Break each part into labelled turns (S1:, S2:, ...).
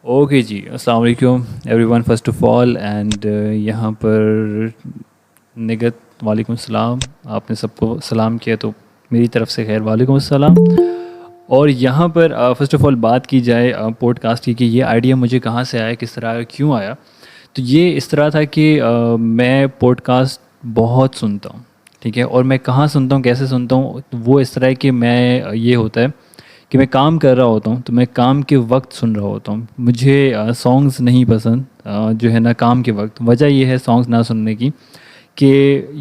S1: Okay जी, अस्सलाम वालेकुम everyone first of all and यहाँ पर निगत वालेकुम सलाम। आपने सबको सलाम किया तो मेरी तरफ से खैर वालेकुम अस्सलाम। और यहाँ पर फ़र्स्ट ऑफ़ ऑल बात की जाए पॉडकास्ट की कि ये आइडिया मुझे कहाँ से आया, किस तरह आया, क्यों आया। तो ये इस तरह था कि मैं पॉडकास्ट बहुत सुनता हूँ, ठीक है। और मैं कहाँ सुनता हूँ, कैसे सुनता हूँ, तो वो इस तरह है कि मैं ये होता है कि मैं काम कर रहा होता हूँ तो मैं काम के वक्त सुन रहा होता हूँ। मुझे सॉन्ग्स नहीं पसंद जो है ना काम के वक्त। वजह ये है सॉन्ग्स ना सुनने की कि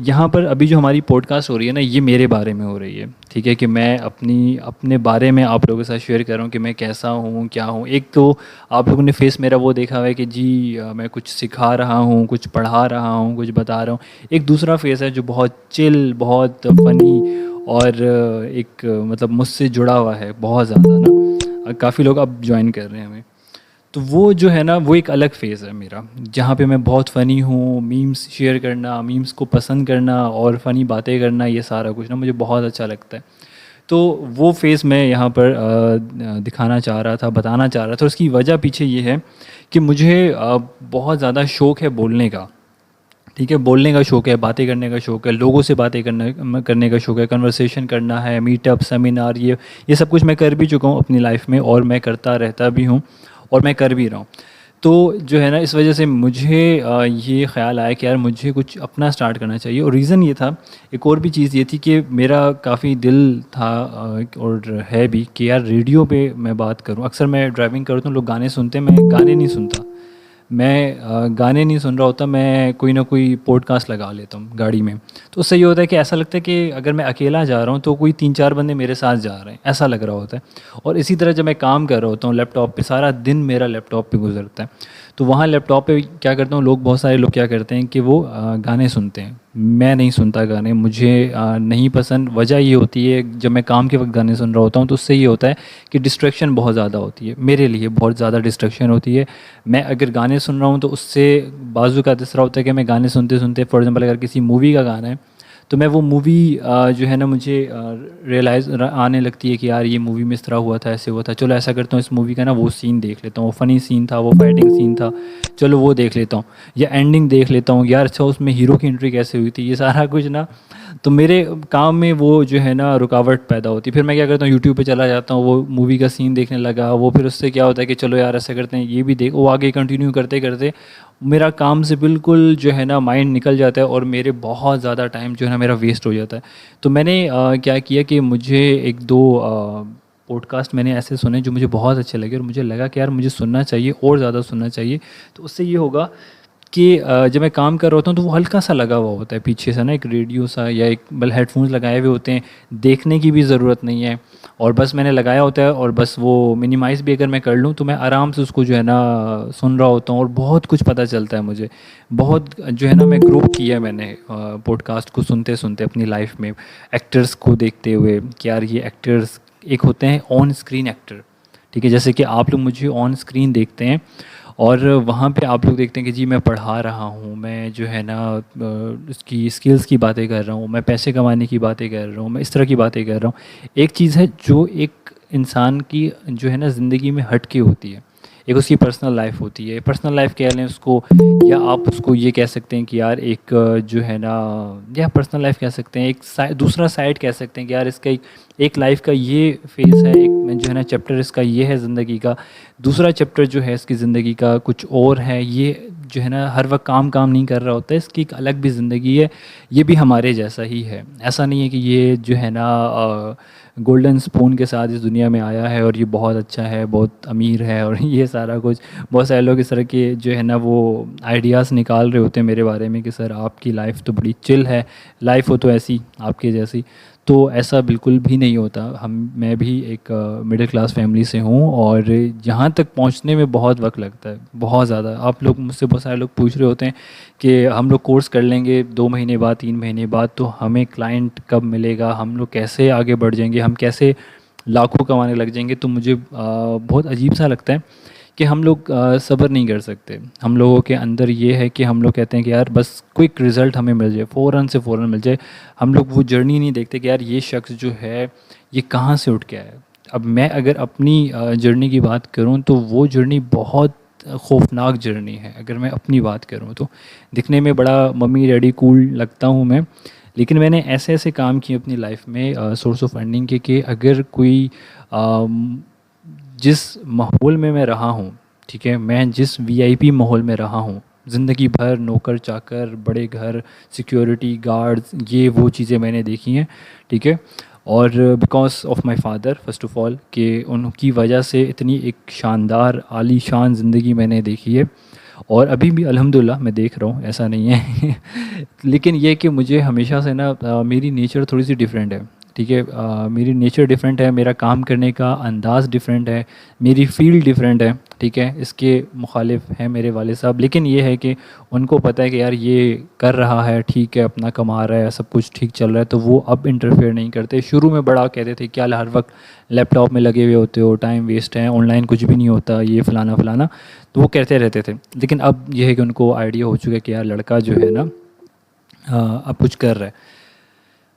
S1: यहाँ पर अभी जो हमारी पॉडकास्ट हो रही है ना, ये मेरे बारे में हो रही है, ठीक है। कि मैं अपने बारे में आप लोगों के साथ शेयर कर रहा हूँ कि मैं कैसा हूँ, क्या हूँ। एक तो आप लोगों ने फेस मेरा वो देखा हुआ है कि जी मैं कुछ सिखा रहा हूँ, कुछ पढ़ा रहा हूँ, कुछ बता रहा हूँ। एक दूसरा फेस है जो बहुत चिल, बहुत फ़नी और एक मतलब मुझसे जुड़ा हुआ है बहुत ज़्यादा ना। काफ़ी लोग अब ज्वाइन कर रहे हैं हमें। तो वो जो है ना, वो एक अलग फ़ेज़ है मेरा, जहाँ पे मैं बहुत फ़नी हूँ। मीम्स शेयर करना, मीम्स को पसंद करना और फ़नी बातें करना, ये सारा कुछ ना मुझे बहुत अच्छा लगता है। तो वो फ़ेज़ मैं यहाँ पर दिखाना चाह रहा था, बताना चाह रहा था। और उसकी वजह पीछे ये है कि मुझे बहुत ज़्यादा शौक़ है बोलने का, ठीक है। बोलने का शौक़ है, बातें करने का शौक़ है, लोगों से बातें करने का शौक़ है, कन्वर्सेशन करना है, मीटअप, सेमिनार, ये सब कुछ मैं कर भी चुका हूँ अपनी लाइफ में और मैं करता रहता भी हूँ और मैं कर भी रहा हूँ। तो जो है ना, इस वजह से मुझे ये ख़्याल आया कि यार मुझे कुछ अपना स्टार्ट करना चाहिए। और रीज़न ये था, एक और भी चीज़ ये थी कि मेरा काफ़ी दिल था और है भी कि यार रेडियो पे मैं बात करूँ। अक्सर मैं ड्राइविंग करता हूँ, लोग गाने सुनते हैं, मैं गाने नहीं सुनता। मैं गाने नहीं सुन रहा होता, मैं कोई ना कोई पॉडकास्ट लगा लेता हूँ गाड़ी में। तो उससे ये होता है कि ऐसा लगता है कि अगर मैं अकेला जा रहा हूँ तो कोई 3-4 बंदे मेरे साथ जा रहे हैं, ऐसा लग रहा होता है। और इसी तरह जब मैं काम कर रहा होता हूँ लैपटॉप पे, सारा दिन मेरा लैपटॉप पे गुजरता है। तो वहाँ लैपटॉप पे क्या करता हूँ, लोग, बहुत सारे लोग क्या करते हैं कि वो गाने सुनते हैं। मैं नहीं सुनता गाने, मुझे नहीं पसंद। वजह ये होती है, जब मैं काम के वक्त गाने सुन रहा होता हूँ तो उससे ये होता है कि डिस्ट्रैक्शन बहुत ज़्यादा होती है, मेरे लिए बहुत ज़्यादा डिस्ट्रैक्शन होती है। मैं अगर गाने सुन रहा हूँ तो उससे बाजू का तीसरा होता है कि मैं गाने सुनते सुनते, फॉर एग्जांपल अगर किसी मूवी का गाना है तो मैं वो मूवी जो है ना, मुझे रियलाइज़ आने लगती है कि यार ये मूवी में इस तरह हुआ था, ऐसे हुआ था, चलो ऐसा करता हूँ इस मूवी का ना वो सीन देख लेता हूँ, वो फ़नी सीन था, वो फाइटिंग सीन था, चलो वो देख लेता हूँ। या एंडिंग देख लेता हूँ, यार अच्छा उसमें हीरो की एंट्री कैसे हुई थी, ये सारा कुछ ना। तो मेरे काम में वो जो है ना रुकावट पैदा होती है। फिर मैं क्या करता हूँ, यूट्यूब पे चला जाता हूँ, वो मूवी का सीन देखने लगा। वो फिर उससे क्या होता है कि चलो यार ऐसा करते हैं, ये भी देख, वो आगे कंटिन्यू करते करते मेरा काम से बिल्कुल जो है ना माइंड निकल जाता है और मेरे बहुत ज़्यादा टाइम जो है ना मेरा वेस्ट हो जाता है। तो मैंने क्या किया कि मुझे एक दो पॉडकास्ट मैंने ऐसे सुने जो मुझे बहुत अच्छे लगे और मुझे लगा कि यार मुझे सुनना चाहिए और ज़्यादा सुनना चाहिए। तो उससे ये होगा कि जब मैं काम कर रहा होता हूँ तो वो हल्का सा लगा हुआ होता है पीछे से ना, एक रेडियो सा या एक बल हेडफोन्स लगाए हुए होते हैं। देखने की भी ज़रूरत नहीं है और बस मैंने लगाया होता है और बस वो मिनिमाइज़ भी अगर मैं कर लूँ तो मैं आराम से उसको जो है ना सुन रहा होता हूँ और बहुत कुछ पता चलता है मुझे। बहुत जो है ना, मैं ग्रो किया है मैंने पॉडकास्ट को सुनते सुनते अपनी लाइफ में, एक्टर्स को देखते हुए कि यार ये एक्टर्स एक होते हैं ऑन स्क्रीन एक्टर, ठीक है। जैसे कि आप लोग मुझे ऑन स्क्रीन देखते हैं और वहाँ पे आप लोग देखते हैं कि जी मैं पढ़ा रहा हूँ, मैं जो है ना उसकी स्किल्स की बातें कर रहा हूँ, मैं पैसे कमाने की बातें कर रहा हूँ, मैं इस तरह की बातें कर रहा हूँ। एक चीज़ है जो एक इंसान की जो है ना ज़िंदगी में हट के होती है, एक उसकी पर्सनल लाइफ होती है। पर्सनल लाइफ कह लें उसको, या आप उसको ये कह सकते हैं कि यार एक जो है ना, या पर्सनल लाइफ कह सकते हैं, एक दूसरा साइड कह सकते हैं कि यार इसका एक लाइफ का ये फेज़ है, एक में जो है ना चैप्टर इसका ये है ज़िंदगी का। दूसरा चैप्टर जो है इसकी ज़िंदगी का कुछ और है। ये जो है ना हर वक्त काम काम नहीं कर रहा होता है, इसकी एक अलग भी ज़िंदगी है। ये भी हमारे जैसा ही है। ऐसा नहीं है कि ये जो है ना गोल्डन स्पून के साथ इस दुनिया में आया है और ये बहुत अच्छा है, बहुत अमीर है और ये सारा कुछ। बहुत सारे लोग इस तरह के जो है ना वो आइडियाज़ निकाल रहे होते हैं मेरे बारे में कि सर आपकी लाइफ तो बड़ी चिल है, लाइफ हो तो ऐसी आपके जैसी। तो ऐसा बिल्कुल भी नहीं होता। मैं भी एक मिडिल क्लास फैमिली से हूँ और यहाँ तक पहुँचने में बहुत वक्त लगता है, बहुत ज़्यादा। आप लोग मुझसे, बहुत सारे लोग पूछ रहे होते हैं कि हम लोग कोर्स कर लेंगे 2 महीने बाद, 3 महीने बाद, तो हमें क्लाइंट कब मिलेगा, हम लोग कैसे आगे बढ़ जाएंगे, हम कैसे लाखों कमाने लग जाएंगे। तो मुझे बहुत अजीब सा लगता है कि हम लोग सब्र नहीं कर सकते। हम लोगों के अंदर ये है कि हम लोग कहते हैं कि यार बस क्विक रिज़ल्ट हमें मिल जाए, फ़ौरन से फ़ौरन मिल जाए। हम लोग वो जर्नी नहीं देखते कि यार ये शख्स जो है ये कहाँ से उठ के आया है। अब मैं अगर अपनी जर्नी की बात करूं तो वो जर्नी बहुत खौफनाक जर्नी है। अगर मैं अपनी बात करूं तो दिखने में बड़ा मम्मी डैडी कूल लगता हूं मैं, लेकिन मैंने ऐसे ऐसे काम किए अपनी लाइफ में सोर्स ऑफ अर्निंग के कि अगर कोई अम, जिस माहौल में मैं रहा हूँ, ठीक है, मैं जिस वीआईपी माहौल में रहा हूँ, ज़िंदगी भर नौकर चाकर, बड़े घर, सिक्योरिटी गार्ड्स, ये वो चीज़ें मैंने देखी हैं, ठीक है। और because of my father first of all, कि उनकी वजह से इतनी एक शानदार आलीशान ज़िंदगी मैंने देखी है और अभी भी अल्हम्दुलिल्लाह मैं देख रहा हूँ, ऐसा नहीं है लेकिन ये कि मुझे हमेशा से ना मेरी नेचर थोड़ी सी डिफरेंट है, ठीक है। मेरी नेचर डिफरेंट है, मेरा काम करने का अंदाज़ डिफरेंट है, मेरी फील्ड डिफरेंट है, ठीक है। इसके मुखालिफ हैं मेरे वाले साहब, लेकिन ये है कि उनको पता है कि यार ये कर रहा है, ठीक है, अपना कमा रहा है, सब कुछ ठीक चल रहा है, तो वो अब इंटरफेयर नहीं करते। शुरू में बड़ा कहते थे क्या हर वक्त लैपटॉप में लगे हुए होते हो, टाइम वेस्ट है, ऑनलाइन कुछ भी नहीं होता, ये फलाना फलाना, तो वो कहते रहते थे। लेकिन अब ये है कि उनको आइडिया हो चुका है कि यार लड़का जो है ना अब कुछ कर रहा है।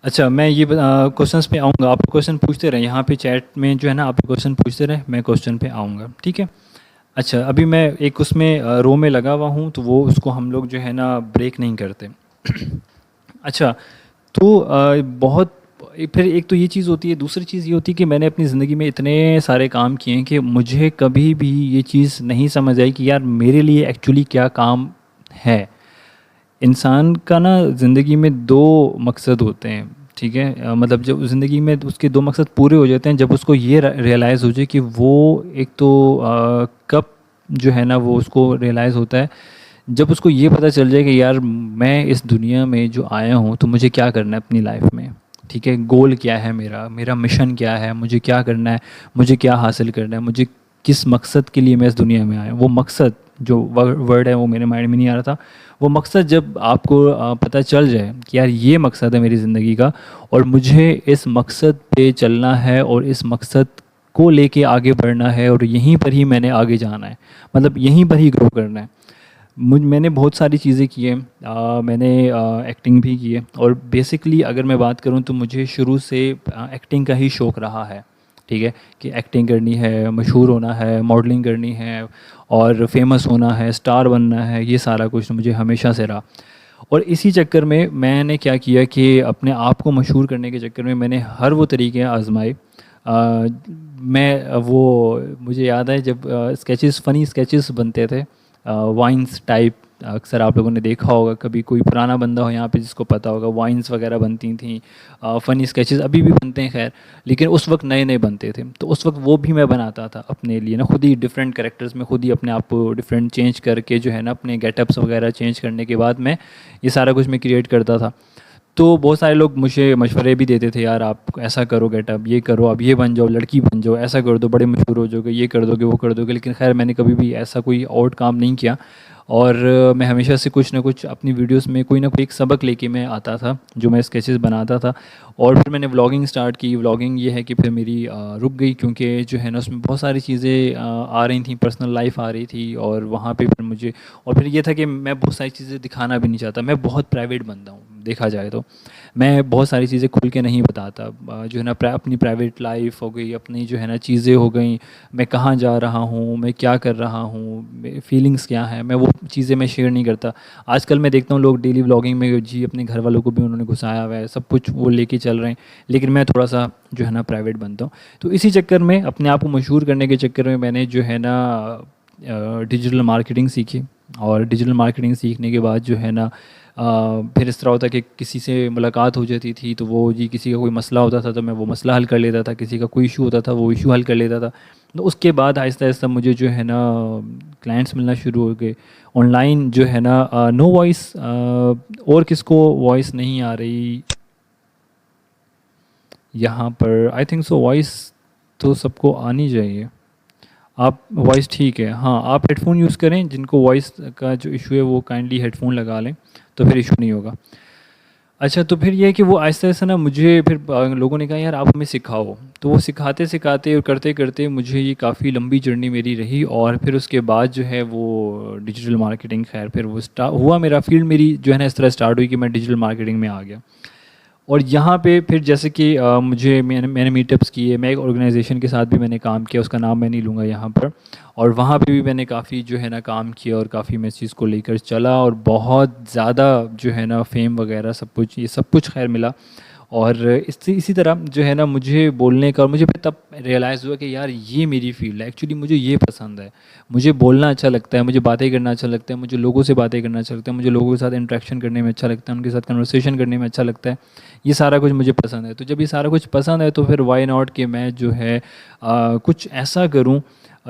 S1: अच्छा, मैं ये क्वेश्चंस पे आऊँगा, आप क्वेश्चन पूछते रहें यहाँ पे चैट में जो है ना, आप क्वेश्चन पूछते रहें, मैं क्वेश्चन पे आऊँगा, ठीक है। अच्छा, अभी मैं एक उसमें रो में लगा हुआ हूँ, तो वो उसको हम लोग जो है ना ब्रेक नहीं करते अच्छा, तो बहुत फिर एक तो ये चीज़ होती है, दूसरी चीज़ ये होती है कि मैंने अपनी ज़िंदगी में इतने सारे काम किए हैं कि मुझे कभी भी ये चीज़ नहीं समझ आई कि यार मेरे लिए एक्चुअली क्या काम है। इंसान का ना ज़िंदगी में दो मकसद होते हैं, ठीक है। मतलब जब ज़िंदगी में उसके दो मकसद पूरे हो जाते हैं जब उसको ये रियलाइज़ हो जाए कि वो एक तो कब जो है ना वो उसको रियलाइज़ होता है जब उसको ये पता चल जाए कि यार मैं इस दुनिया में जो आया हूँ तो मुझे क्या करना है अपनी लाइफ में, ठीक है। गोल क्या है मेरा, मेरा मिशन क्या है, मुझे क्या करना है, मुझे क्या हासिल करना है, मुझे किस मकसद के लिए मैं इस दुनिया में आया हूँ। वो मकसद जो वर्ड है वो मेरे माइंड में नहीं आ रहा था। वो मकसद जब आपको पता चल जाए कि यार ये मकसद है मेरी ज़िंदगी का और मुझे इस मकसद पे चलना है और इस मकसद को लेके आगे बढ़ना है और यहीं पर ही मैंने आगे जाना है, मतलब यहीं पर ही ग्रो करना है। मैंने बहुत सारी चीज़ें की हैं, मैंने एक्टिंग भी की है और बेसिकली अगर मैं बात करूं तो मुझे शुरू से एक्टिंग का ही शौक़ रहा है, ठीक है, कि एक्टिंग करनी है, मशहूर होना है, मॉडलिंग करनी है और फेमस होना है, स्टार बनना है, ये सारा कुछ मुझे हमेशा से रहा। और इसी चक्कर में मैंने क्या किया कि अपने आप को मशहूर करने के चक्कर में मैंने हर वो तरीके आजमाए। मैं वो मुझे याद है जब स्केचेस, फ़नी स्केचेस बनते थे, वाइन्स टाइप, अक्सर आप लोगों ने देखा होगा, कभी कोई पुराना बंदा हो यहाँ पे जिसको पता होगा, वाइन्स वगैरह बनती थी, फ़नी स्केचेस अभी भी बनते हैं खैर, लेकिन उस वक्त नए नए बनते थे, तो उस वक्त वो भी मैं बनाता था अपने लिए ना, खुद ही डिफरेंट कैरेक्टर्स में खुद ही अपने आप को डिफरेंट चेंज करके जो है ना अपने गेटअप्स वगैरह चेंज करने के बाद मैं ये सारा कुछ मैं क्रिएट करता था। तो बहुत सारे लोग मुझे मशवरे भी देते थे, यार आप ऐसा करो, गेटअप ये करो, अब ये बन जाओ, लड़की बन जाओ, ऐसा कर दो, बड़े मशहूर हो जाओगे, ये कर दोगे, वो कर दोगे। लेकिन खैर मैंने कभी भी ऐसा कोई आउट काम नहीं किया और मैं हमेशा से कुछ ना कुछ अपनी वीडियोस में कोई ना कोई एक सबक लेके मैं आता था जो मैं स्केचेस बनाता था। और फिर मैंने व्लॉगिंग स्टार्ट की। व्लॉगिंग ये है कि फिर मेरी रुक गई क्योंकि जो है ना उसमें बहुत सारी चीज़ें आ रही थी, पर्सनल लाइफ आ रही थी और वहाँ पे फिर मुझे, और फिर ये था कि मैं बहुत सारी चीज़ें दिखाना भी नहीं चाहता। मैं बहुत प्राइवेट बंदा हूँ देखा जाए तो, मैं बहुत सारी चीज़ें खुल के नहीं बताता। जो है ना अपनी प्राइवेट लाइफ हो गई, अपनी जो है ना चीज़ें हो गई, मैं कहाँ जा रहा हूँ, मैं क्या कर रहा हूँ, फीलिंग्स क्या हैं, मैं वो चीज़ें मैं शेयर नहीं करता। आजकल मैं देखता हूँ लोग डेली व्लॉगिंग में जी अपने घर वालों को भी उन्होंने घुसाया हुआ है, सब कुछ वो लेके चल रहे हैं, लेकिन मैं थोड़ा सा जो है ना प्राइवेट बनता हूँ। तो इसी चक्कर में अपने आप को मशहूर करने के चक्कर में मैंने जो है ना डिजिटल मार्केटिंग सीखी। और डिजिटल मार्केटिंग सीखने के बाद जो है ना फिर इस तरह होता कि किसी से मुलाकात हो जाती थी तो वो जी किसी का कोई मसला होता था तो मैं वो मसला हल कर लेता था, किसी का कोई इशू होता था वो इशू हल कर लेता था। तो उसके बाद आहिस्ता आहिस्ता मुझे जो है ना क्लाइंट्स मिलना शुरू हो गए ऑनलाइन। जो है ना नो वॉइस, और किसको वॉइस नहीं आ रही यहाँ पर? आई थिंक सो वॉइस तो सबको आनी चाहिए। आप वॉइस ठीक है, हाँ आप हेडफोन यूज़ करें, जिनको वॉइस का जो इशू है वो काइंडली हेडफोन लगा लें तो फिर इशू नहीं होगा। अच्छा, तो फिर ये है कि वो आहिस्ता आहिस्ता ना मुझे फिर लोगों ने कहा यार आप हमें सिखाओ, तो वो सिखाते सिखाते और करते करते मुझे ये काफ़ी लंबी जर्नी मेरी रही। और फिर उसके बाद जो है वो डिजिटल मार्केटिंग, खैर फिर वो हुआ मेरा फील्ड मेरी जो है ना इस तरह स्टार्ट हुई कि मैं डिजिटल मार्केटिंग में आ गया। और यहाँ पे फिर जैसे कि मैंने मीटअप्स किए, मैं एक ऑर्गेनाइजेशन के साथ भी मैंने काम किया, उसका नाम मैं नहीं लूँगा यहाँ पर। और वहाँ पे भी मैंने काफ़ी जो है ना काम किया और काफ़ी मैं इस चीज़ को लेकर चला, और बहुत ज़्यादा जो है ना फेम वगैरह सब कुछ, ये सब कुछ खैर मिला। और इसी तरह जो है ना मुझे बोलने का, और मुझे फिर तब रियलाइज़ हुआ कि यार ये मेरी फील्ड है, एक्चुअली मुझे ये पसंद है। मुझे बोलना अच्छा लगता है, मुझे बातें करना अच्छा लगता है, मुझे लोगों से बातें करना अच्छा लगता है, मुझे लोगों के साथ इंटरेक्शन करने में अच्छा लगता है, उनके साथ कन्वर्सेशन करने में अच्छा लगता है। ये सारा कुछ मुझे पसंद है। तो जब ये सारा कुछ पसंद है तो फिर वाई नॉट कि मैं जो है कुछ ऐसा करूं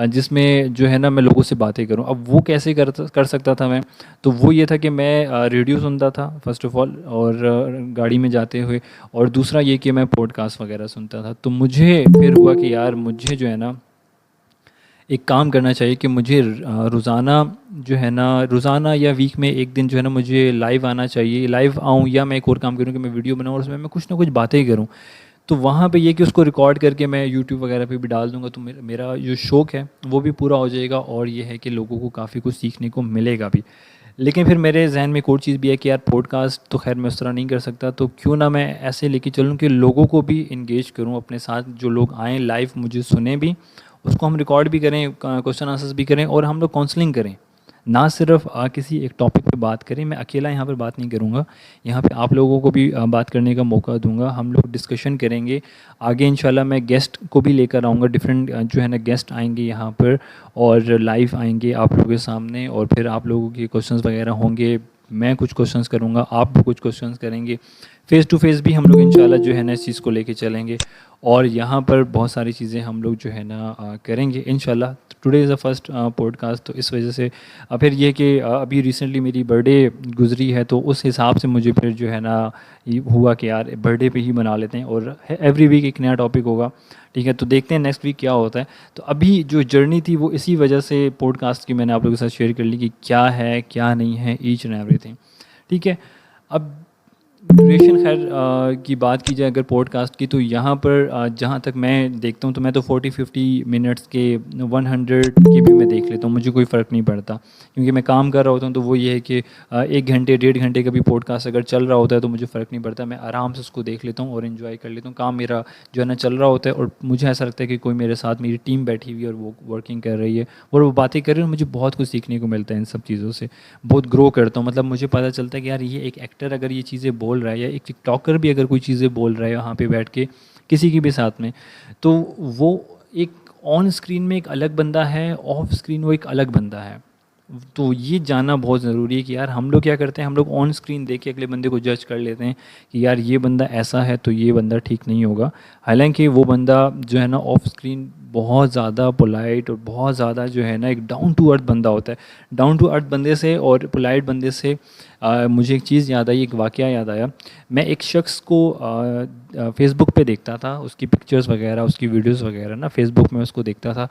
S1: जिसमें जो है ना मैं लोगों से बातें करूं। अब वो कैसे कर सकता था मैं? तो वो ये था कि मैं रेडियो सुनता था फर्स्ट ऑफ ऑल, और गाड़ी में जाते हुए। और दूसरा ये कि मैं पॉडकास्ट वगैरह सुनता था। तो मुझे फिर हुआ कि यार मुझे जो है ना एक काम करना चाहिए कि मुझे रोज़ाना जो है ना, रोज़ाना या वीक में एक दिन जो है ना मुझे लाइव आना चाहिए। लाइव आऊँ या मैं एक और काम करूँ कि मैं वीडियो बनाऊँ और उसमें मैं कुछ ना कुछ बातें करूँ। तो वहाँ पे ये कि उसको रिकॉर्ड करके मैं यूट्यूब वगैरह पे भी डाल दूँगा, तो मेरा जो शौक़ है वो भी पूरा हो जाएगा, और ये है कि लोगों को काफ़ी कुछ सीखने को मिलेगा भी। लेकिन फिर मेरे जहन में एक और चीज़ भी है कि यार पॉडकास्ट तो खैर मैं उस तरह नहीं कर सकता, तो क्यों ना मैं ऐसे लेके चलूँ कि लोगों को भी इंगेज करूँ अपने साथ, जो लोग आएँ लाइव मुझे सुने भी, उसको हम रिकॉर्ड भी करें, क्वेश्चन आंसर्स भी करें, और हम लोग काउंसलिंग करें। ना सिर्फ किसी एक टॉपिक पे बात करें। मैं अकेला यहाँ पर बात नहीं करूँगा, यहाँ पे आप लोगों को भी बात करने का मौका दूंगा। हम लोग डिस्कशन करेंगे आगे। इंशाल्लाह मैं गेस्ट को भी लेकर आऊँगा, डिफरेंट जो है ना गेस्ट आएंगे यहाँ पर, और लाइव आएंगे आप लोगों के सामने, और फिर आप लोगों के क्वेश्चंस वगैरह होंगे, मैं कुछ क्वेश्चंस करूँगा, आप भी कुछ क्वेश्चंस करेंगे। फ़ेस टू फेस भी हम लोग इंशाल्लाह जो है ना इस चीज़ को लेके चलेंगे, और यहाँ पर बहुत सारी चीज़ें हम लोग जो है ना करेंगे इंशाल्लाह। Today is a first podcast, तो इस वजह से फिर ये कि अभी रिसेंटली मेरी बर्थडे गुजरी है, तो उस हिसाब से मुझे फिर जो है ना ये हुआ कि यार बर्थडे पे ही मना लेते हैं, और एवरी वीक एक नया टॉपिक होगा। ठीक है, तो देखते हैं नेक्स्ट वीक क्या होता है। तो अभी जो जर्नी थी वो इसी वजह से पॉडकास्ट की मैंने आप लोगों के साथ शेयर कर ली कि क्या है क्या नहीं है, ईच एंड एवरीथिंग। ठीक है। अब ड्यूरेशन खैर की बात की जाए अगर पॉडकास्ट की, तो यहाँ पर जहाँ तक मैं देखता हूँ तो मैं तो 40-50 मिनट्स के 100 के भी मैं देख लेता हूँ, मुझे कोई फ़र्क नहीं पड़ता, क्योंकि मैं काम कर रहा होता हूँ। तो वो ये है कि 1 घंटे 1.5 घंटे का भी पॉडकास्ट अगर चल रहा होता है तो मुझे फ़र्क नहीं पड़ता, मैं आराम से उसको देख लेता हूँ और इन्जॉय कर लेता हूँ। काम मेरा जो है ना चल रहा होता है, और मुझे ऐसा लगता है कि कोई मेरे साथ मेरी टीम बैठी हुई है और वो वर्किंग कर रही है और वो बातें कर रही है, और मुझे बहुत कुछ सीखने को मिलता है इन सब चीज़ों से। बहुत ग्रो करता हूँ, मतलब मुझे पता चलता है कि यार ये एक एक्टर अगर ये चीज़ें बोल रहा है, या एक टिकटॉकर भी अगर कोई चीज़ें बोल रहा है वहाँ पे बैठ के किसी की भी साथ में, तो वो एक ऑन स्क्रीन में एक अलग बंदा है, ऑफ स्क्रीन वो एक अलग बंदा है। तो ये जानना बहुत ज़रूरी है कि यार हम लोग क्या करते हैं, हम लोग ऑन स्क्रीन देख के अगले बंदे को जज कर लेते हैं कि यार ये बंदा ऐसा है तो ये बंदा ठीक नहीं होगा। हालांकि वो बंदा जो है ना ऑफ स्क्रीन बहुत ज़्यादा पोलाइट और बहुत ज़्यादा जो है ना एक डाउन टू अर्थ बंदा होता है। डाउन टू अर्थ बंदे से और पोलाइट बंदे से मुझे एक चीज़ याद आई, एक वाक़या याद आया। मैं एक शख्स को फेसबुक पे देखता था, उसकी पिक्चर्स वगैरह, उसकी वीडियोस वगैरह ना फेसबुक में उसको देखता था।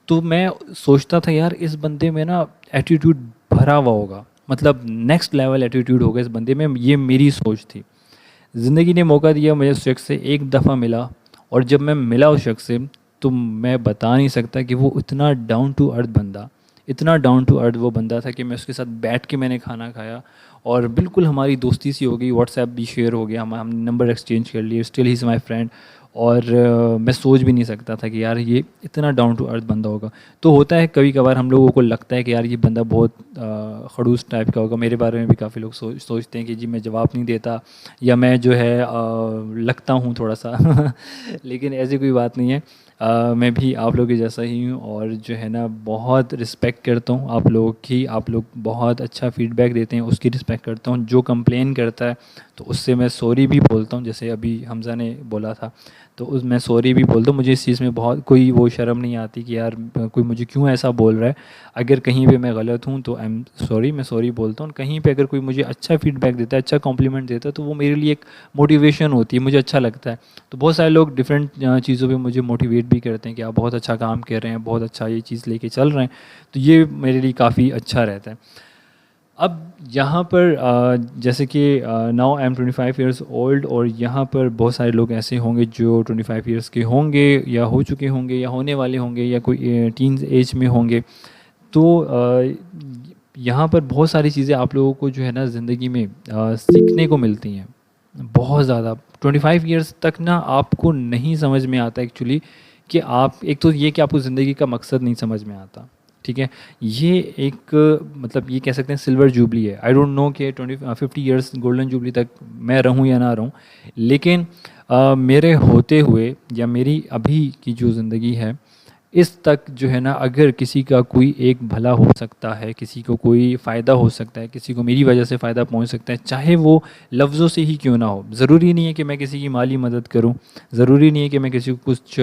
S1: तो मैं सोचता था यार इस बंदे में ना एटीट्यूड भरा हुआ होगा, मतलब नेक्स्ट लेवल एटीट्यूड होगा इस बंदे में, ये मेरी सोच थी। ज़िंदगी ने मौका दिया, मुझे उस शख्स से एक दफ़ा मिला, और जब मैं मिला उस शख्स से तो मैं बता नहीं सकता कि वो इतना डाउन टू अर्थ बंदा, इतना डाउन टू अर्थ वो बंदा था कि मैं उसके साथ बैठ के मैंने खाना खाया, और बिल्कुल हमारी दोस्ती सी हो गई, व्हाट्सएप भी शेयर हो गया, हम नंबर एक्सचेंज कर लिए, still he is my friend. और मैं सोच भी नहीं सकता था कि यार ये इतना डाउन टू अर्थ बंदा होगा। तो होता है कभी कभार हम लोगों को लगता है कि यार ये बंदा बहुत खड़ूस टाइप का होगा। मेरे बारे में भी काफ़ी लोग सोचते हैं कि जी मैं जवाब नहीं देता, या मैं जो है लगता हूँ थोड़ा सा लेकिन ऐसी कोई बात नहीं है। मैं भी आप लोगों के जैसा ही हूँ, और जो है ना बहुत रिस्पेक्ट करता हूँ आप लोगों की। आप लोग बहुत अच्छा फीडबैक देते हैं, उसकी रिस्पेक्ट करता हूँ। जो कंप्लेन करता है तो उससे मैं सॉरी भी बोलता हूँ, जैसे अभी हमज़ा ने बोला था, तो उस मैं सॉरी भी बोलता हूँ। मुझे इस चीज़ में बहुत कोई वो शर्म नहीं आती कि यार कोई मुझे क्यों ऐसा बोल रहा है। अगर कहीं पे मैं गलत हूँ तो आई एम सॉरी, मैं सॉरी बोलता हूँ। कहीं पे अगर कोई मुझे अच्छा फीडबैक देता है, अच्छा कॉम्प्लीमेंट देता है, तो वो मेरे लिए एक मोटिवेशन होती है, मुझे अच्छा लगता है। तो बहुत सारे लोग डिफरेंट चीज़ों पे मुझे मोटिवेट भी करते हैं कि आप बहुत अच्छा काम कर रहे हैं, बहुत अच्छा ये चीज़ लेके चल रहे हैं, तो ये मेरे लिए काफ़ी अच्छा रहता है। अब यहाँ पर जैसे कि now I am 25 years old, और यहाँ पर बहुत सारे लोग ऐसे होंगे जो 25 ईयर्स के होंगे, या हो चुके होंगे, या होने वाले होंगे, या कोई टीन एज में होंगे। तो यहाँ पर बहुत सारी चीज़ें आप लोगों को जो है ना ज़िंदगी में सीखने को मिलती हैं, बहुत ज़्यादा। 25 ईयर्स तक ना आपको नहीं समझ में आता एक्चुअली कि आप, एक तो ये कि आपको ज़िंदगी का मकसद नहीं समझ में आता, ठीक है। ये एक मतलब ये कह सकते हैं सिल्वर जुबली है। आई डोंट नो कि 50 ईयर्स गोल्डन जुबली तक मैं रहूं या ना रहूं, लेकिन मेरे होते हुए या मेरी अभी की जो ज़िंदगी है इस तक जो है ना, अगर किसी का कोई एक भला हो सकता है, किसी को कोई फ़ायदा हो सकता है, किसी को मेरी वजह से फ़ायदा पहुंच सकता है, चाहे वो लफ्ज़ों से ही क्यों ना हो। ज़रूरी नहीं है कि मैं किसी की माली मदद करूं, ज़रूरी नहीं है कि मैं किसी को कुछ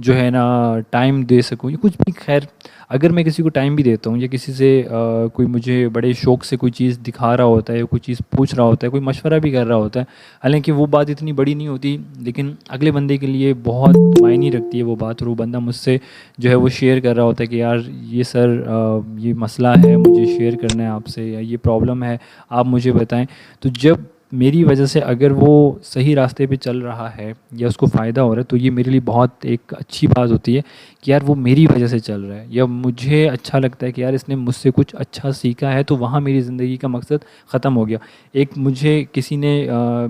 S1: जो है ना टाइम दे सकूं, या कुछ भी। खैर, अगर मैं किसी को टाइम भी देता हूँ या किसी से कोई मुझे बड़े शौक़ से कोई चीज़ दिखा रहा होता है या कोई चीज़ पूछ रहा होता है, कोई मशवरा भी कर रहा होता है, हालांकि वो बात इतनी बड़ी नहीं होती, लेकिन अगले बंदे के लिए बहुत मायने रखती है वो बात। और वो बंदा मुझसे जो है वो शेयर कर रहा होता है कि यार ये सर ये मसला है, मुझे शेयर करना है आपसे, या ये प्रॉब्लम है, आप मुझे बताएं। तो जब मेरी वजह से अगर वो सही रास्ते पे चल रहा है या उसको फ़ायदा हो रहा है, तो ये मेरे लिए बहुत एक अच्छी बात होती है कि यार वो मेरी वजह से चल रहा है, या मुझे अच्छा लगता है कि यार इसने मुझसे कुछ अच्छा सीखा है, तो वहाँ मेरी ज़िंदगी का मकसद ख़त्म हो गया। एक मुझे किसी ने